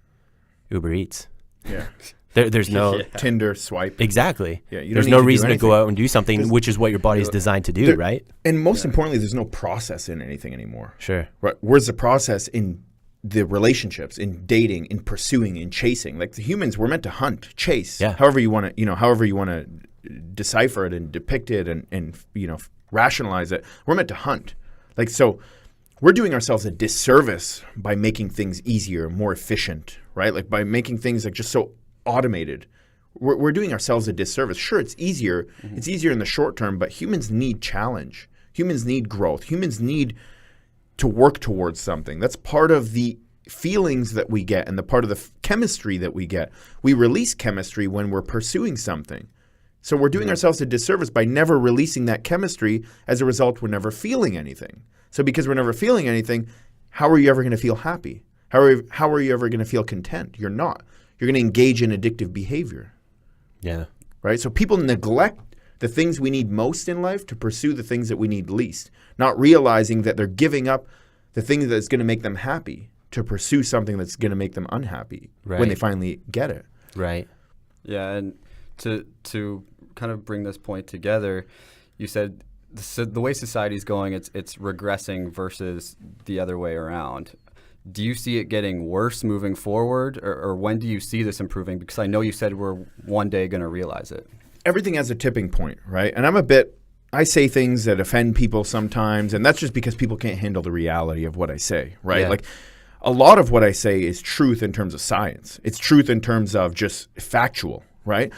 Uber Eats. Yeah. There's no... Yeah. Tinder, swipe. Exactly. Yeah, you There's don't no need to do reason to go anything. out and do something, which is what your body's designed to do, There- right? And most importantly, there's no process in anything anymore. Sure. Right? Where's the process in the relationships, in dating, in pursuing, in chasing? Like the humans, we're meant to hunt, chase. Yeah. However you want to, decipher it and depict it and rationalize it. We're meant to hunt. Like so, we're doing ourselves a disservice by making things easier, more efficient, right? Like by making things like just so automated. We're doing ourselves a disservice. Sure, it's easier. Mm-hmm. It's easier in the short term, but humans need challenge. Humans need growth. Humans need to work towards something. That's part of the feelings that we get and the part of the chemistry that we get. We release chemistry when we're pursuing something. So we're doing ourselves a disservice by never releasing that chemistry. As a result, we're never feeling anything. So because we're never feeling anything, how are you ever going to feel happy? How are you ever going to feel content? You're not. You're going to engage in addictive behavior. Yeah. Right? So people neglect the things we need most in life to pursue the things that we need least, not realizing that they're giving up the thing that's going to make them happy to pursue something that's going to make them unhappy when they finally get it. Right. Yeah, and to kind of bring this point together, you said the way society's going, it's regressing versus the other way around. Do you see it getting worse moving forward, or when do you see this improving? Because I know you said we're one day going to realize it. Everything has a tipping point, right? And I say things that offend people sometimes, and that's just because people can't handle the reality of what I say, right? Yeah. Like a lot of what I say is truth in terms of science. It's truth in terms of just factual, right?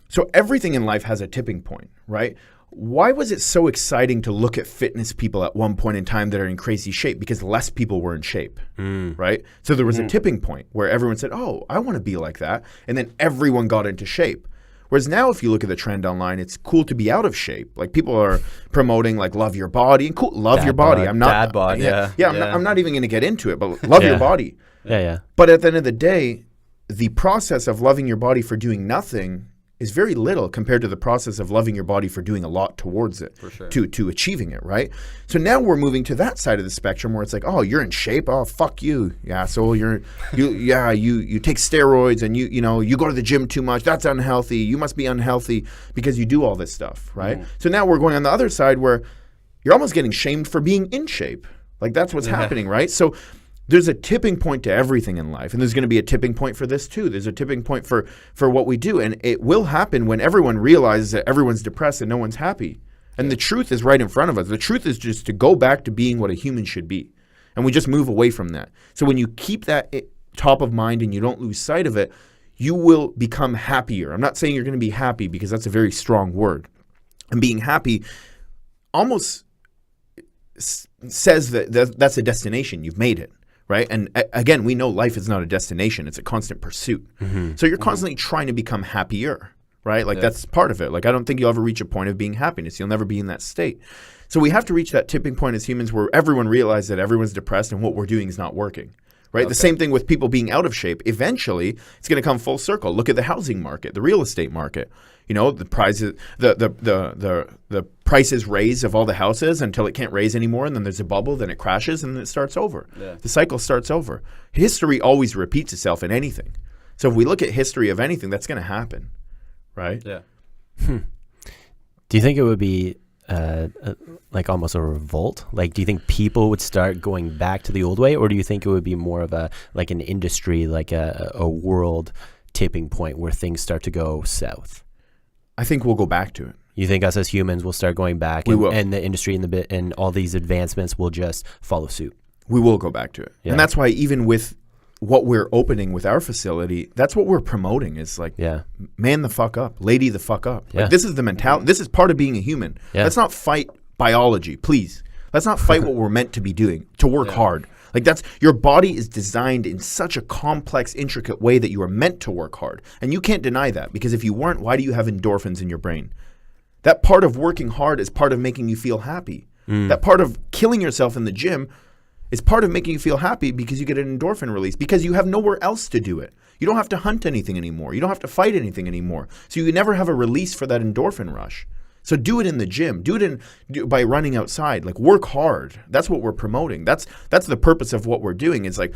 So everything in life has a tipping point, right? Why was it so exciting to look at fitness people at one point in time that are in crazy shape? Because less people were in shape, right? So there was a tipping point where everyone said, oh, I want to be like that. And then everyone got into shape. Whereas now if you look at the trend online, it's cool to be out of shape. Like people are promoting like love your body and cool, love your body. I'm not dad bod, yeah. I'm not even going to get into it, but love your body. Yeah. But at the end of the day, the process of loving your body for doing nothing is very little compared to the process of loving your body for doing a lot towards it, For sure. to achieving it, right? So now we're moving to that side of the spectrum where it's like, oh, you're in shape, oh fuck you, asshole, you take steroids and you go to the gym too much, that's unhealthy, you must be unhealthy because you do all this stuff, right? So now we're going on the other side where you're almost getting shamed for being in shape. Like that's what's happening, right? So there's a tipping point to everything in life, and there's going to be a tipping point for this too. There's a tipping point for what we do, and it will happen when everyone realizes that everyone's depressed and no one's happy. And the truth is right in front of us. The truth is just to go back to being what a human should be, and we just move away from that. So when you keep that top of mind and you don't lose sight of it, you will become happier. I'm not saying you're going to be happy because that's a very strong word. And being happy almost says that that's a destination. You've made it. Right. And again, we know life is not a destination. It's a constant pursuit. So you're constantly trying to become happier. Right. Like that's part of it. Like I don't think you'll ever reach a point of being happiness. You'll never be in that state. So we have to reach that tipping point as humans where everyone realizes that everyone's depressed and what we're doing is not working. Right. The same thing with people being out of shape. Eventually, it's going to come full circle. Look at the housing market, the real estate market. You know, the prices, the prices raise of all the houses until it can't raise anymore, and then there's a bubble, then it crashes, and then it starts over. Yeah. The cycle starts over. History always repeats itself in anything. So if we look at history of anything, that's going to happen, right? Yeah. Do you think it would be like almost a revolt? Like, do you think people would start going back to the old way, or do you think it would be more of like an industry, like a world tipping point where things start to go south? I think we'll go back to it. You think us as humans will start going back, and the industry and all these advancements will just follow suit? We will go back to it. Yeah. And that's why even with what we're opening with our facility, that's what we're promoting is like, man the fuck up, lady the fuck up. Yeah. Like, this is the mentality. This is part of being a human. Yeah. Let's not fight biology, please. Let's not fight what we're meant to be doing, to work hard. Like your body is designed in such a complex, intricate way that you are meant to work hard. And you can't deny that, because if you weren't, why do you have endorphins in your brain? That part of working hard is part of making you feel happy. That part of killing yourself in the gym is part of making you feel happy, because you get an endorphin release, because you have nowhere else to do it. You don't have to hunt anything anymore. You don't have to fight anything anymore. So you never have a release for that endorphin rush. So do it in the gym. Do it by running outside. Like, work hard. That's what we're promoting. That's the purpose of what we're doing. It's like,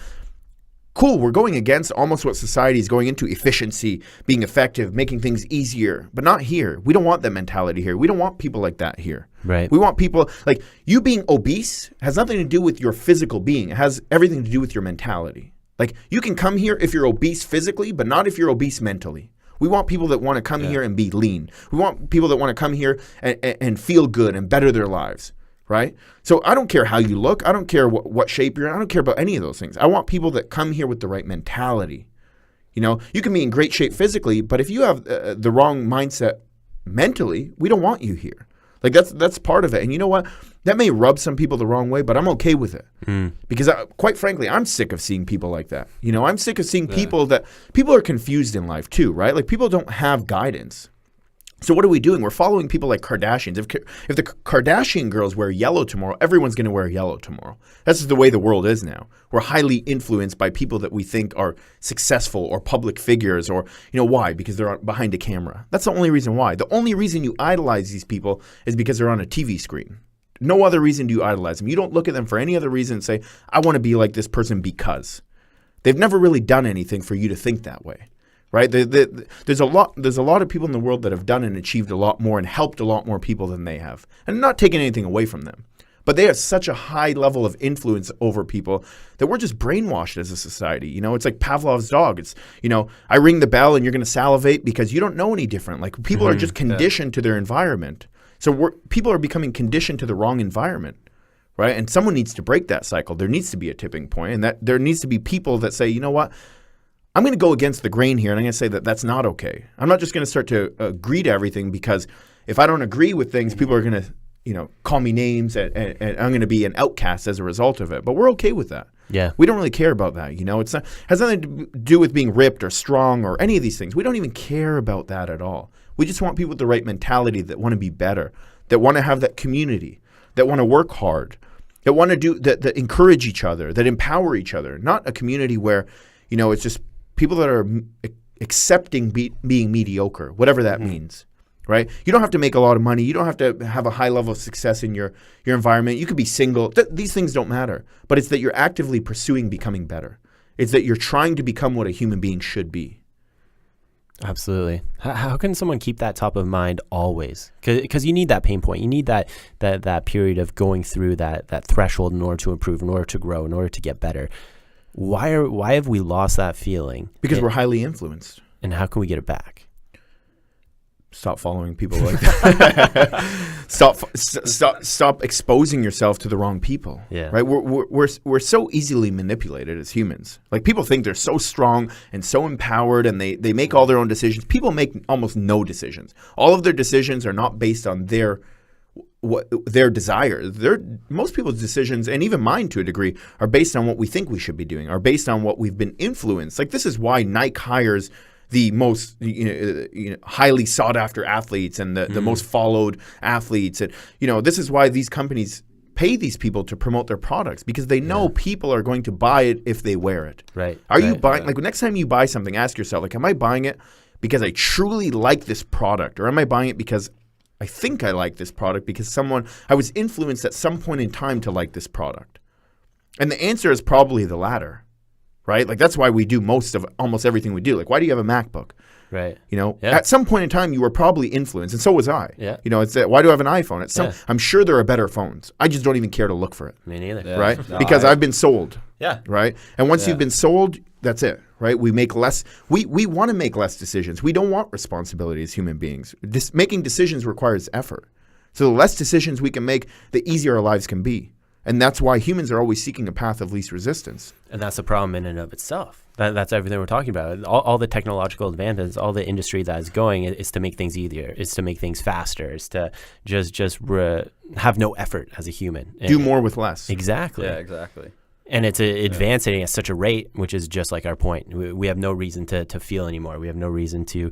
cool, we're going against almost what society is going into, efficiency, being effective, making things easier, but not here. We don't want that mentality here. We don't want people like that here. Right. We want people, like, you being obese has nothing to do with your physical being. It has everything to do with your mentality. Like, you can come here if you're obese physically, but not if you're obese mentally. We want people that want to come here and be lean. We want people that want to come here and feel good and better their lives, right? So I don't care how you look. I don't care what shape you're in. I don't care about any of those things. I want people that come here with the right mentality. You know, you can be in great shape physically, but if you have the wrong mindset mentally, we don't want you here. Like, that's part of it. And you know what? That may rub some people the wrong way, but I'm okay with it. Because quite frankly, I'm sick of seeing people like that. You know, I'm sick of seeing people are confused in life too, right? Like, people don't have guidance. So what are we doing? We're following people like Kardashians. If the Kardashian girls wear yellow tomorrow, everyone's going to wear yellow tomorrow. That's just the way the world is now. We're highly influenced by people that we think are successful or public figures, or, you know, why? Because they're behind a camera. That's the only reason why. The only reason you idolize these people is because they're on a TV screen. No other reason do you idolize them. You don't look at them for any other reason and say, I want to be like this person because. They've never really done anything for you to think that way. Right? There's a lot of people in the world that have done and achieved a lot more and helped a lot more people than they have. And I'm not taking anything away from them. But they have such a high level of influence over people that we're just brainwashed as a society. You know, it's like Pavlov's dog. It's, you know, I ring the bell and you're going to salivate because you don't know any different. Like, people are just conditioned to their environment. So people are becoming conditioned to the wrong environment. Right? And someone needs to break that cycle. There needs to be a tipping point, and that there needs to be people that say, you know what? I'm going to go against the grain here, and I'm going to say that that's not okay. I'm not just going to start to agree to everything, because if I don't agree with things, people are going to, you know, call me names, and I'm going to be an outcast as a result of it. But we're okay with that. Yeah. We don't really care about that. You know, has nothing to do with being ripped or strong or any of these things. We don't even care about that at all. We just want people with the right mentality that want to be better, that want to have that community, that want to work hard, that want to do that encourage each other, that empower each other. Not a community where, you know, it's just people that are accepting being mediocre, whatever that means, right? You don't have to make a lot of money. You don't have to have a high level of success in your environment. You could be single. These things don't matter. But it's that you're actively pursuing becoming better. It's that you're trying to become what a human being should be. Absolutely. How can someone keep that top of mind always? Because you need that pain point. You need that period of going through that threshold in order to improve, in order to grow, in order to get better. Why have we lost that feeling? Because we're highly influenced. And how can we get it back? Stop following people like that. Stop exposing yourself to the wrong people. Yeah. Right. We're so easily manipulated as humans. Like, people think they're so strong and so empowered, and they make all their own decisions. People make almost no decisions. All of their decisions are not based on their desires. Most people's decisions, and even mine to a degree, are based on what we think we should be doing, are based on what we've been influenced. Like, this is why Nike hires the most highly sought after athletes and the most followed athletes. And, you know, this is why these companies pay these people to promote their products, because they know people are going to buy it if they wear it. Right. Are you buying, like, next time you buy something, ask yourself, like, am I buying it because I truly like this product, or am I buying it because I think I like this product because I was influenced at some point in time to like this product? And the answer is probably the latter, right? Like that's why we do almost everything we do. Like, why do you have a MacBook? Right. At some point in time, you were probably influenced, and so was I. Yeah. Why do I have an iPhone? I'm sure there are better phones. I just don't even care to look for it. Me neither. Yeah. Right? No, because I've been sold. Yeah. Right? And once you've been sold, that's it. Right? We make less. We want to make less decisions. We don't want responsibility as human beings. Making decisions requires effort. So the less decisions we can make, the easier our lives can be. And that's why humans are always seeking a path of least resistance. And that's the problem in and of itself. That's everything we're talking about. All the technological advances, all the industry that is going is to make things easier, is to make things faster, is to just have no effort as a human. Do more with less. Exactly. Yeah, exactly. And it's advancing at such a rate, which is just like our point. We have no reason to feel anymore. We have no reason to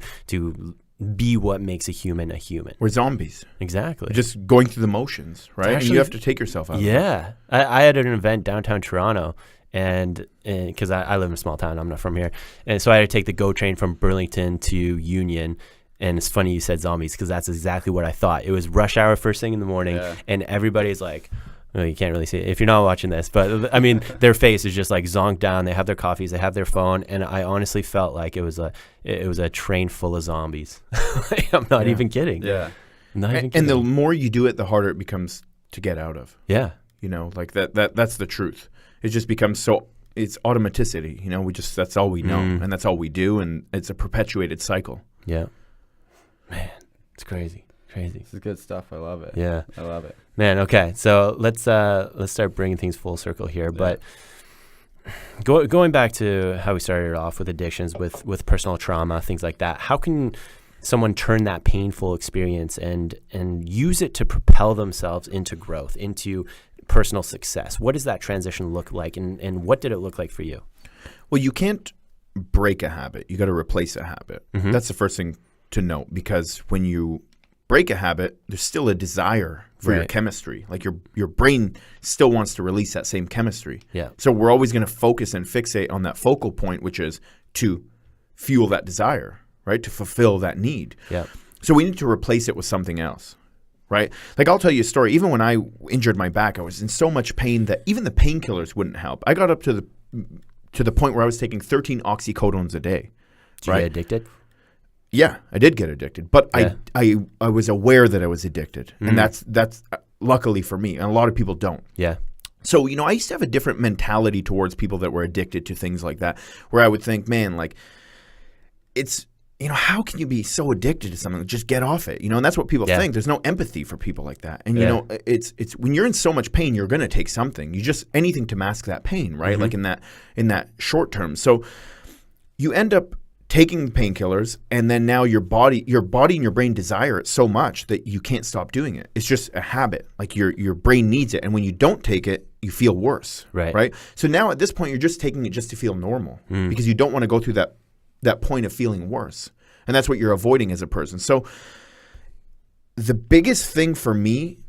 be what makes a human a human. We're zombies. Exactly. We're just going through the motions, right? And you have to take yourself out of it. Yeah. I had an event downtown Toronto, and because I live in a small town, I'm not from here. And so I had to take the GO train from Burlington to Union. And it's funny you said zombies because that's exactly what I thought. It was rush hour first thing in the morning, and everybody's like, well, you can't really see it if you're not watching this, but I mean, their face is just like zonked down. They have their coffees, they have their phone, and I honestly felt like it was a train full of zombies. I'm not even kidding. Yeah. Not even kidding. And the more you do it, the harder it becomes to get out of. Yeah. Like that's the truth. It just becomes it's automaticity. That's all we know, and that's all we do, and it's a perpetuated cycle. Yeah. Man, it's crazy. This is good stuff. I love it. Yeah. I love it. Man, okay. So let's start bringing things full circle here. But going back to how we started off with addictions, with personal trauma, things like that, how can someone turn that painful experience and use it to propel themselves into growth, into personal success? What does that transition look like, and what did it look like for you? Well, you can't break a habit. You got to replace a habit. Mm-hmm. That's the first thing to note, because when you break a habit, there's still a desire for your chemistry. Like your brain still wants to release that same chemistry. Yeah. So we're always going to focus and fixate on that focal point, which is to fuel that desire, right? To fulfill that need. Yeah. So we need to replace it with something else, right? Like I'll tell you a story. Even when I injured my back, I was in so much pain that even the painkillers wouldn't help. I got up to the point where I was taking 13 oxycodones a day. Did you get addicted? Yeah, I did get addicted, but I was aware that I was addicted, and that's luckily for me, and a lot of people don't. Yeah. So, I used to have a different mentality towards people that were addicted to things like that, where I would think, man, like, it's, how can you be so addicted to something? Just get off it, and that's what people think. There's no empathy for people like that. And, it's when you're in so much pain, you're going to take something. Anything to mask that pain, right? Like in that short term. So you end up taking painkillers, and then now your body and your brain desire it so much that you can't stop doing it. It's just a habit. Like your brain needs it, and when you don't take it, you feel worse. Right. So now at this point, you're just taking it just to feel normal because you don't want to go through that point of feeling worse, and that's what you're avoiding as a person. So the biggest thing for me,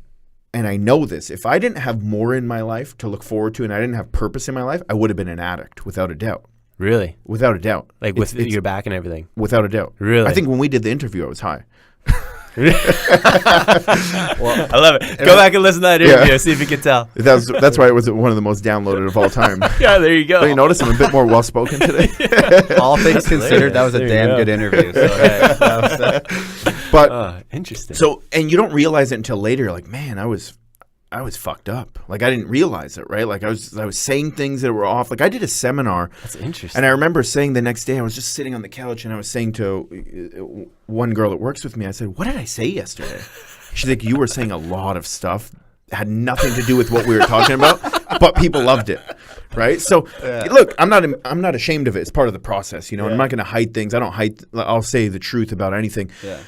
and I know this, if I didn't have more in my life to look forward to, and I didn't have purpose in my life, I would have been an addict without a doubt. Really? Without a doubt. Like with your back and everything? Without a doubt. Really? I think when we did the interview, I was high. Well, I love it. Go back and listen to that interview, see if you can tell. That's why it was one of the most downloaded of all time. Yeah, there you go. Don't you notice I'm a bit more well-spoken today? All things considered, that was a damn good interview. So, but interesting. So, and you don't realize it until later. You're like, man, I was fucked up. Like I didn't realize it, right? Like I was saying things that were off. Like I did a seminar. That's interesting. And I remember saying the next day, I was just sitting on the couch and I was saying to one girl that works with me, I said, what did I say yesterday? She's like, you were saying a lot of stuff that had nothing to do with what we were talking about, but people loved it. Right. So look, I'm not ashamed of it. It's part of the process, I'm not going to hide things. I'll say the truth about anything. Yeah.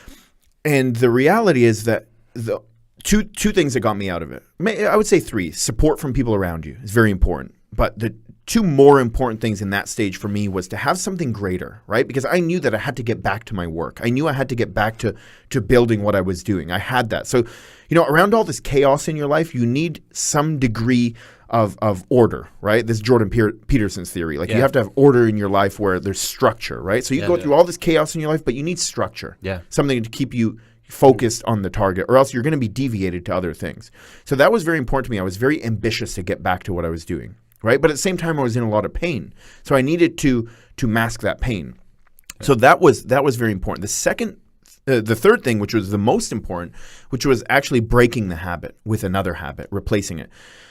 And the reality is that the two things that got me out of it. I would say three. Support from people around you is very important. But the two more important things in that stage for me was to have something greater, right? Because I knew that I had to get back to my work. I knew I had to get back to building what I was doing. I had that. So, around all this chaos in your life, you need some degree of order, right? This is Jordan Peterson's theory. Like you have to have order in your life where there's structure, right? So you go through all this chaos in your life, but you need structure. Yeah. Something to keep you focused on the target, or else you're going to be deviated to other things. So that was very important to me. I was very ambitious to get back to what I was doing, right? But at the same time, I was in a lot of pain. So I needed to mask that pain. So that was very important. The third thing, which was the most important, which was actually breaking the habit with another habit, replacing it.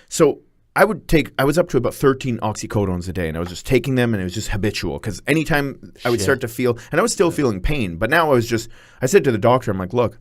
So I was up to about 13 oxycodones a day, and I was just taking them, and it was just habitual, because anytime I would start to feel, and I was still feeling pain, but now I said to the doctor, I'm like, look,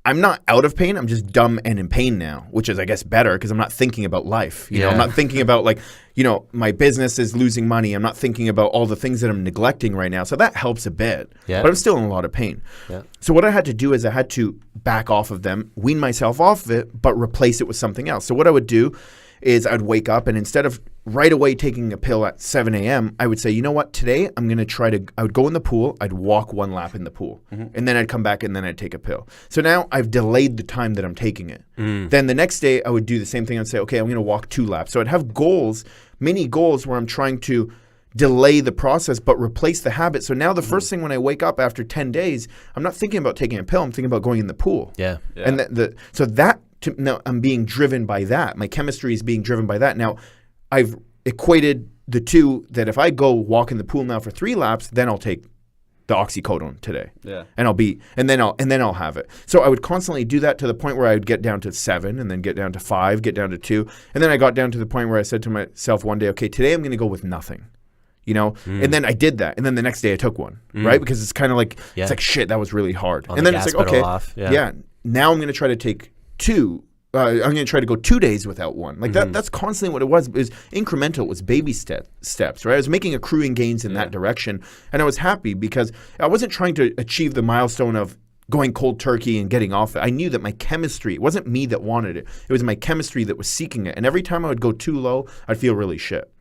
I'm not out of pain, I'm just dumb and in pain now, which is, I guess, better, because I'm not thinking about life. You know, I'm not thinking about, like, you know, my business is losing money. I'm not thinking about all the things that I'm neglecting right now. So that helps a bit, but I'm still in a lot of pain. Yeah. So what I had to do is I had to back off of them, wean myself off of it, but replace it with something else. So what I would do is I'd wake up, and instead of right away taking a pill at 7 a.m., I would say, you know what, today I'm going to I would go in the pool, I'd walk 1 lap in the pool, and then I'd come back, and then I'd take a pill. So now I've delayed the time that I'm taking it. Then the next day I would do the same thing. I'd say, okay, I'm going to walk 2 laps. So I'd have goals, mini goals, where I'm trying to delay the process but replace the habit. So now the first thing when I wake up after 10 days, I'm not thinking about taking a pill, I'm thinking about going in the pool. And so that now I'm being driven by that. My chemistry is being driven by that. Now I've equated the two, that if I go walk in the pool now for 3 laps, then I'll take the oxycodone today. And then I'll have it. So I would constantly do that to the point where I would get down to 7, and then get down to 5, get down to 2. And then I got down to the point where I said to myself one day, okay, today I'm going to go with nothing. You know, and then I did that, and then the next day I took one, right? Because it's kind of like it's like, shit, that was really hard. And then it's like, okay, now I'm going to try to take 2. I'm going to try to go 2 days without one. Like that's constantly what it was. It was incremental. It was baby steps, right? I was making accruing gains in that direction, and I was happy because I wasn't trying to achieve the milestone of going cold turkey and getting off it. I knew that my chemistry, it wasn't me that wanted it. It was my chemistry that was seeking it. And every time I would go too low, I'd feel really shit.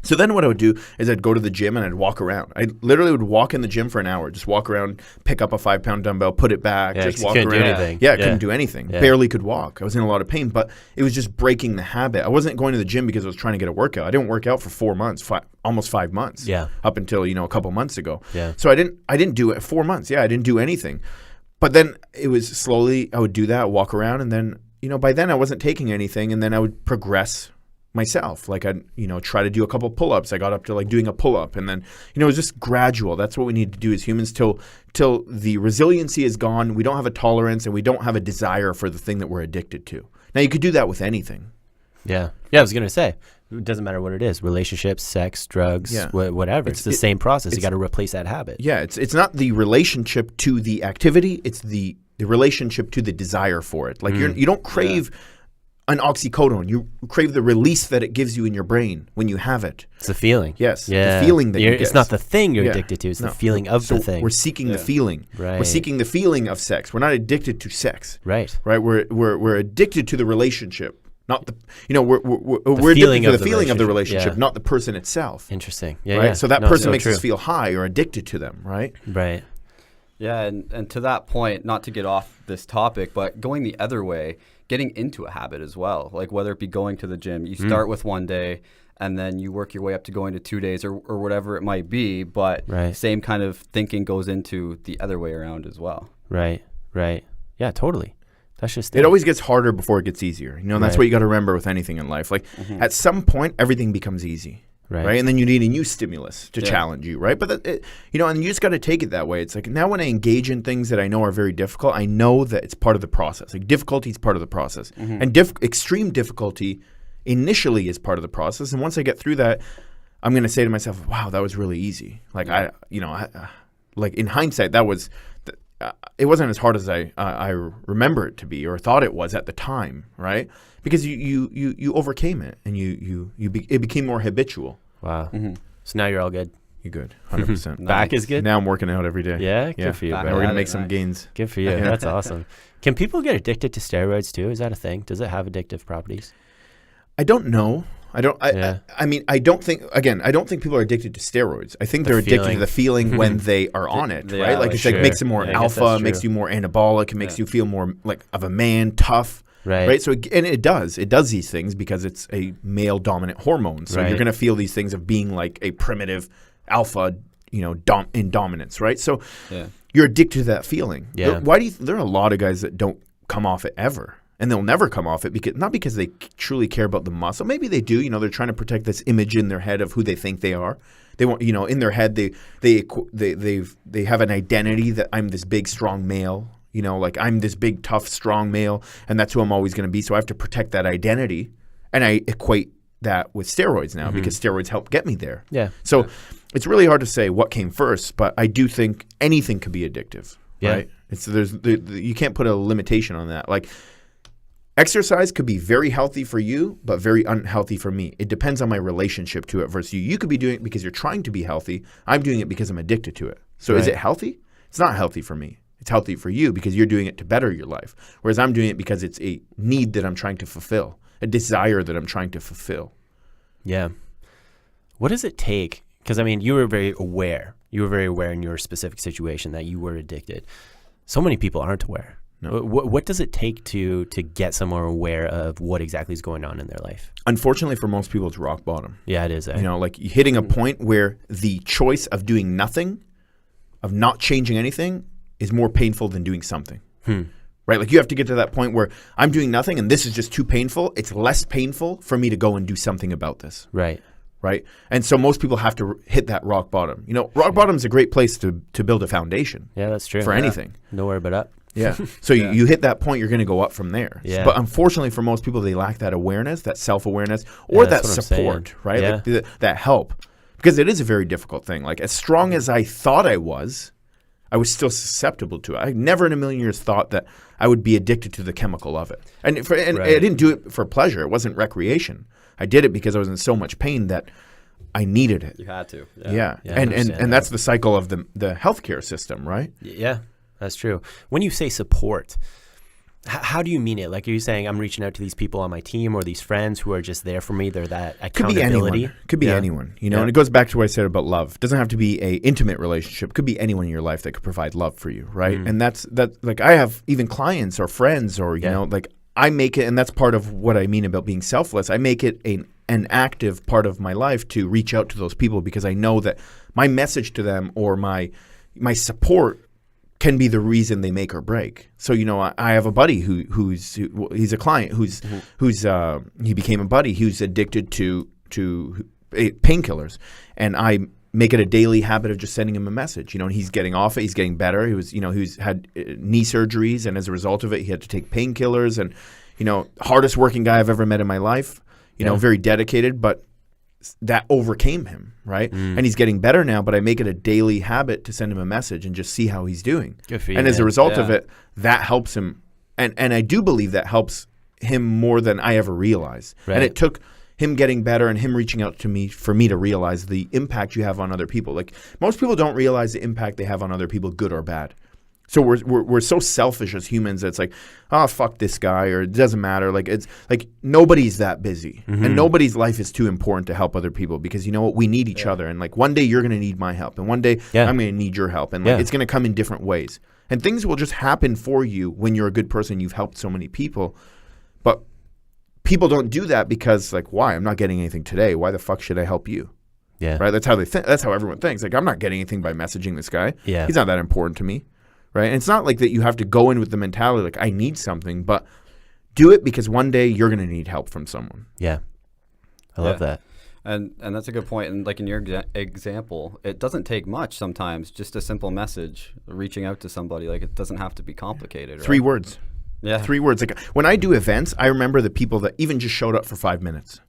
So then what I would do is I'd go to the gym and I'd walk around. I literally would walk in the gym for an hour, just walk around, pick up a 5-pound dumbbell, put it back, just walk around. I couldn't do anything. Barely could walk. I was in a lot of pain, but it was just breaking the habit. I wasn't going to the gym because I was trying to get a workout. I didn't work out for 4 months, almost 5 months. Up until, you know, a couple months ago. So I didn't do it 4 months. I didn't do anything. But then it was slowly, I would do that, walk around, and then, you know, by then I wasn't taking anything, and then I would progress myself. Like I'd, you know, try to do a couple pull-ups. I got up to like doing a pull-up, and then, you know, it was just gradual. That's what we need to do as humans till the resiliency is gone. We don't have a tolerance, and we don't have a desire for the thing that we're addicted to. Now, you could do that with anything. I was going to say, it doesn't matter what it is, relationships, sex, drugs, whatever. It's the same process. You got to replace that habit. It's not the relationship to the activity. It's the relationship to the desire for it. Like you don't crave an oxycodone. You crave the release that it gives you in your brain when you have it. It's the feeling. Yes. The feeling that you get. It's not the thing you're addicted to. It's the feeling of the thing. We're seeking the feeling. Right. We're seeking the feeling of sex. We're not addicted to sex. Right. We're addicted to the relationship. Not the, you know, we're addicted to the feeling of the relationship, not the person itself. Interesting. Right. So that person makes us feel high or addicted to them. Right. Right. Yeah, and to that point, not to get off this topic, but going the other way, getting into a habit as well. Like whether it be going to the gym, you start with 1 day, and then you work your way up to going to 2 days or whatever it might be. But same kind of thinking goes into the other way around as well. Right. Yeah, totally. That's just it. Always gets harder before it gets easier. You know, and that's what you got to remember with anything in life. Like at some point, everything becomes easy. Right. And then you need a new stimulus to challenge you. Right. But, you know, and you just got to take it that way. It's like now when I engage in things that I know are very difficult, I know that it's part of the process. Like difficulty is part of the process. And extreme difficulty initially is part of the process. And once I get through that, I'm going to say to myself, wow, that was really easy. Like like in hindsight, that was it wasn't as hard as I remember it to be or thought it was at the time, right? Because you overcame it and it became more habitual. Wow. So now you're all good. You're good, 100%. Back is good? Now I'm working out every day. Yeah, good for you. Now we're going to make some gains. Good for you. That's awesome. Can people get addicted to steroids too? Is that a thing? Does it have addictive properties? I don't know. I mean, I don't think people are addicted to steroids. I think they're addicted to the feeling when they are on it, right? Like it's like makes them more alpha, makes you more anabolic, it makes you feel more like of a man, tough. Right. So, and it does these things because it's a male dominant hormone. So you're going to feel these things of being like a primitive alpha, in dominance. Right. So you're addicted to that feeling. Yeah. There are a lot of guys that don't come off it ever. And they'll never come off it not because they truly care about the muscle. Maybe they do. They're trying to protect this image in their head of who they think they are. They want, in their head, they have an identity that I'm this big, strong male. Like I'm this big, tough, strong male, and that's who I'm always going to be. So I have to protect that identity, and I equate that with steroids now because steroids help get me there. Yeah. So it's really hard to say what came first, but I do think anything could be addictive. Yeah. Right. You can't put a limitation on that. Like. Exercise could be very healthy for you, but very unhealthy for me. It depends on my relationship to it versus you. You could be doing it because you're trying to be healthy. I'm doing it because I'm addicted to it. So is it healthy? It's not healthy for me. It's healthy for you because you're doing it to better your life. Whereas I'm doing it because it's a need that I'm trying to fulfill, a desire that I'm trying to fulfill. Yeah. What does it take? Because, you were very aware. You were very aware in your specific situation that you were addicted. So many people aren't aware. No. What does it take to get someone aware of what exactly is going on in their life? Unfortunately, for most people, it's rock bottom. Yeah, it is. Like hitting a point where the choice of doing nothing, of not changing anything, is more painful than doing something. Right? Like you have to get to that point where I'm doing nothing and this is just too painful. It's less painful for me to go and do something about this. Right. Right? And so most people have to hit that rock bottom. Rock bottom is a great place to build a foundation. Yeah, that's true. For anything. Nowhere but up. Yeah. So you hit that point, you're going to go up from there. Yeah. But unfortunately for most people, they lack that awareness, that self-awareness, or that support, right? Yeah. Like that help. Because it is a very difficult thing. Like as strong as I thought I was still susceptible to it. I never in a million years thought that I would be addicted to the chemical of it. And I didn't do it for pleasure. It wasn't recreation. I did it because I was in so much pain that I needed it. You had to. Yeah. And that's the cycle of the healthcare system, right? Yeah. That's true. When you say support, how do you mean it? Like, are you saying I'm reaching out to these people on my team or these friends who are just there for me? They're that accountability? Could be anyone. And it goes back to what I said about love. It doesn't have to be an intimate relationship. It could be anyone in your life that could provide love for you, right? And that's like I have even clients or friends or, like I make it, and that's part of what I mean about being selfless. I make it an active part of my life to reach out to those people because I know that my message to them or my support can be the reason they make or break. So, I have a buddy who's a client who's he became a buddy who's addicted to painkillers, and I make it a daily habit of just sending him a message. And he's getting off it, he's getting better. He's had knee surgeries, and as a result of it, he had to take painkillers. And hardest working guy I've ever met in my life. Very dedicated, but that overcame him, right? And he's getting better now, but I make it a daily habit to send him a message and just see how he's doing. Good for you, and as a result of it, that helps him. And I do believe that helps him more than I ever realized. Right. And it took him getting better and him reaching out to me for me to realize the impact you have on other people. Like most people don't realize the impact they have on other people, good or bad. So we're so selfish as humans that it's like, oh, fuck this guy, or it doesn't matter. Like it's like nobody's that busy, and nobody's life is too important to help other people because you know what, we need each other, and like one day you're gonna need my help, and one day I'm gonna need your help, and like it's gonna come in different ways, and things will just happen for you when you're a good person. You've helped so many people, but people don't do that because like, why? I'm not getting anything today. Why the fuck should I help you? Yeah, right. That's how they think. That's how everyone thinks. Like I'm not getting anything by messaging this guy. Yeah, he's not that important to me. Right. And it's not like that you have to go in with the mentality like I need something, but do it because one day you're going to need help from someone. Yeah. I love that. And that's a good point. And like in your example, it doesn't take much sometimes, just a simple message, reaching out to somebody. Like it doesn't have to be complicated. 3 words. Yeah. 3 words. Like when I do events, I remember the people that even just showed up for 5 minutes.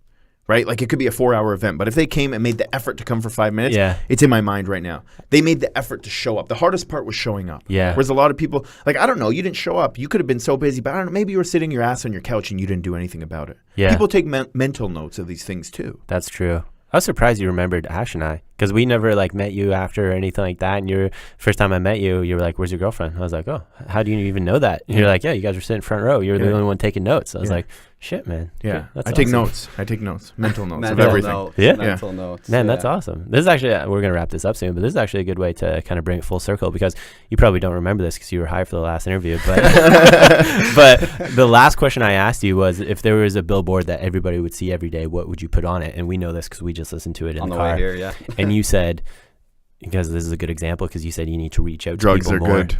Right? Like it could be a 4-hour event, but if they came and made the effort to come for 5 minutes, it's in my mind right now. They made the effort to show up. The hardest part was showing up. Yeah. Whereas a lot of people, like, I don't know, you didn't show up. You could have been so busy, but I don't know, maybe you were sitting your ass on your couch and you didn't do anything about it. Yeah. People take mental notes of these things too. That's true. I was surprised you remembered Ash and I Because we never like met you after or anything like that. And first time I met you, you were like, "Where's your girlfriend?" I was like, "Oh, how do you even know that?" And you're like, "Yeah, you guys were sitting front row. You're the only one taking notes." I was like, "Shit, man." Yeah, that's I take awesome. notes. I take notes, mental notes of Mental everything. notes, Yeah. mental notes. Man, that's awesome. This is actually, we're going to wrap this up soon, but this is actually a good way to kind of bring it full circle, because you probably don't remember this because you were high for the last interview. But but the last question I asked you was, if there was a billboard that everybody would see every day, what would you put on it? And we know this because we just listened to it in On the the car. way here, yeah. And you said, because this is a good example, because you said you need to reach out Drugs to people are more. good.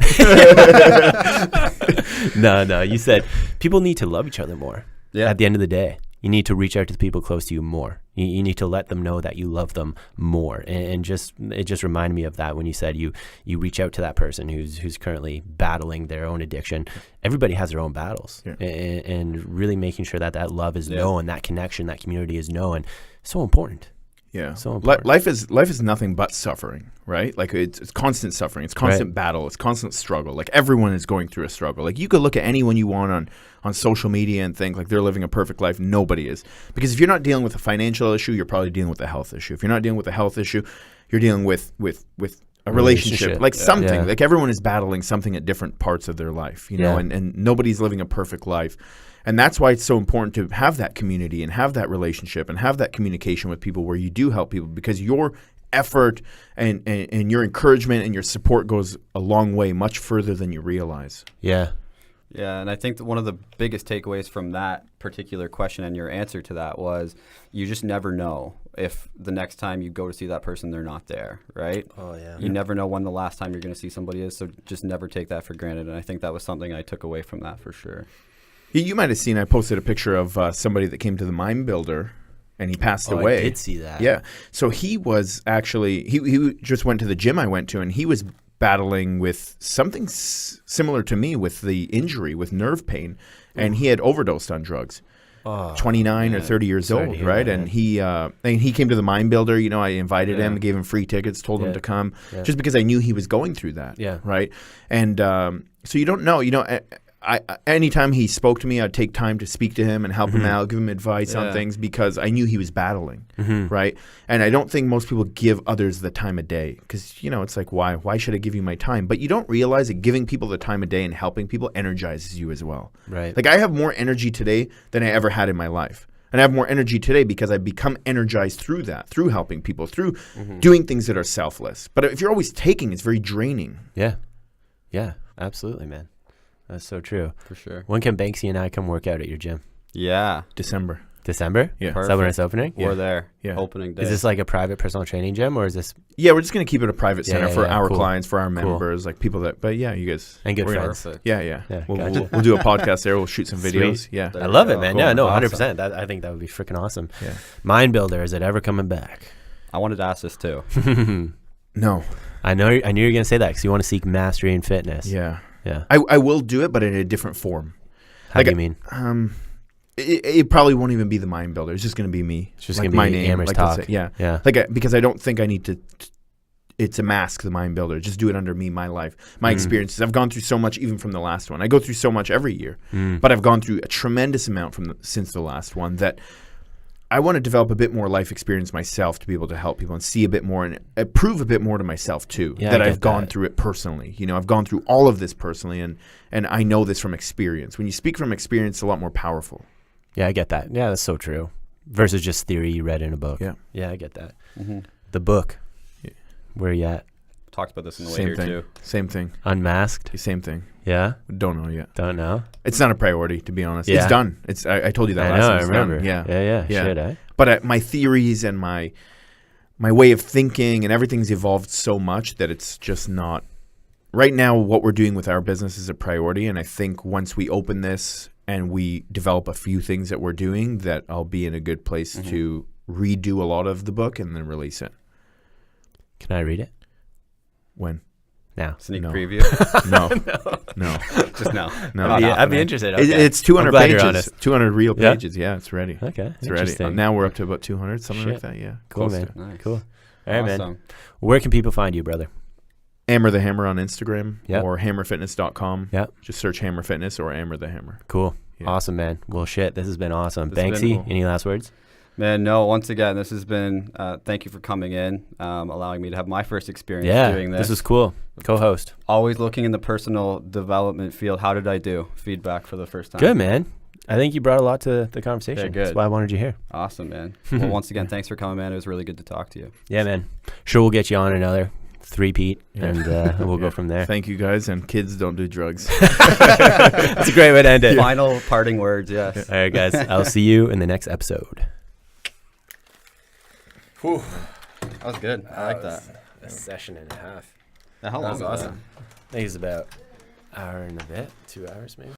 No, you said people need to love each other more. Yeah. At the end of the day, you need to reach out to the people close to you more. You need to let them know that you love them more. And it just reminded me of that when you said you reach out to that person who's currently battling their own addiction. Everybody has their own battles, and really making sure that love is known, that connection, that community is known. So important. Yeah. So important. Life is nothing but suffering, right? Like it's constant suffering. It's constant battle. It's constant struggle. Like everyone is going through a struggle. Like you could look at anyone you want on social media and think like they're living a perfect life. Nobody is. Because if you're not dealing with a financial issue, you're probably dealing with a health issue. If you're not dealing with a health issue, you're dealing with a relationship. Like something. Like everyone is battling something at different parts of their life, you know, and nobody's living a perfect life. And that's why it's so important to have that community and have that relationship and have that communication with people where you do help people, because your effort and your encouragement and your support goes a long way, much further than you realize. Yeah. Yeah, and I think that one of the biggest takeaways from that particular question and your answer to that was you just never know if the next time you go to see that person, they're not there, right? Oh, yeah. You never know when the last time you're going to see somebody is, so just never take that for granted. And I think that was something I took away from that for sure. You might have seen I posted a picture of somebody that came to the Mind Builder and he passed away. I did see that. Yeah. So he was actually, he just went to the gym I went to, and he was battling with something similar to me with the injury, with nerve pain, and he had overdosed on drugs. 29 or 30 years old, right? That, and he came to the Mind Builder. You know, I invited him, gave him free tickets, told him to come, just because I knew he was going through that. Yeah. Right. And so you don't know. You know, anytime he spoke to me, I'd take time to speak to him and help him out, give him advice on things, because I knew he was battling, right? And I don't think most people give others the time of day, because, you know, it's like, why should I give you my time? But you don't realize that giving people the time of day and helping people energizes you as well. Right. Like I have more energy today than I ever had in my life. And I have more energy today because I've become energized through that, through helping people, through doing things that are selfless. But if you're always taking, it's very draining. Yeah. Yeah, absolutely, man. That's so true. For sure. When can Banksy and I come work out at your gym? Yeah. December. December? Yeah. Is that when it's opening? We're there. Yeah. Opening day. Is this like a private personal training gym, or is this Yeah, we're just going to keep it a private center for our cool. clients, for our members, like people that, but yeah, you guys. and good we're gonna- friends? Perfect. Yeah. Yeah, We'll, gotcha. we'll do a podcast there. We'll shoot some videos. Sweet. Yeah. There I we love go. it, man. Cool. Yeah, no, Awesome. 100%. I think that would be freaking awesome. Yeah. Mind Builder, is it ever coming back? I wanted to ask this too. No. I knew you were going to say that because you want to seek mastery in fitness. Yeah. Yeah. I will do it, but in a different form. How do you mean? It probably won't even be the Mind Builder. It's just going to be me. It's just like going to be my name. Amer's Like talk. that's it. Yeah. Yeah. Like because I don't think I need to. It's a mask, the Mind Builder. Just do it under me, my life, my experiences. I've gone through so much, even from the last one. I go through so much every year, but I've gone through a tremendous amount since the last one, that I want to develop a bit more life experience myself to be able to help people and see a bit more and prove a bit more to myself too, Yeah, that I get I've gone that. through it personally. You know, I've gone through all of this personally, and I know this from experience. When you speak from experience, it's a lot more powerful. Yeah, I get that. Yeah, that's so true. Versus just theory you read in a book. Yeah. Yeah, I get that. Mm-hmm. The book. Yeah. Where you at? Talked about this in the way Same here thing. too. Same thing. Unmasked? Same thing. Yeah? Don't know yet. Don't know? It's not a priority, to be honest. Yeah. It's done. I told you that I last know, time. I It's remember. done. Yeah. Yeah. Shit, eh? But my theories and my way of thinking and everything's evolved so much that it's just not. Right now, what we're doing with our business is a priority, and I think once we open this and we develop a few things that we're doing, that I'll be in a good place to redo a lot of the book and then release it. Can I read it? When? Now. Sneak No. preview. No. Just now. No. Not I'd be happening. interested. It- Okay. It's 200 I'm glad you're pages. honest. 200 real Yeah? pages. Yeah, it's ready. Okay. It's ready. Interesting. Now we're up to about 200, something like Shit. that. Yeah. Cool, Close man. to it. Nice. Cool. All right, man. Awesome. Where can people find you, brother? Amer the Hammer on Instagram Yep. or hammerfitness.com. Yep. Just search Hammer Fitness or Amer the Hammer. Cool. Yeah. Awesome, man. Well, shit, this has been awesome. This has Banksy, been cool. any last words? Man, no, once again, this has been, thank you for coming in, allowing me to have my first experience doing this. This is cool. Co-host. Always looking in the personal development field. How did I do? Feedback for the first time. Good, man. I think you brought a lot to the conversation. Yeah, good. That's why I wanted you here. Awesome, man. Well, once again, thanks for coming, man. It was really good to talk to you. Yeah, man. Sure, we'll get you on another 3-peat, and we'll go from there. Thank you, guys. And kids, don't do drugs. That's a great way to end it. Final parting words, yes. All right, guys. I'll see you in the next episode. Whew. That was good. I like that. A session and a half. How long was was awesome. I think it's about an hour and a bit, 2 hours maybe.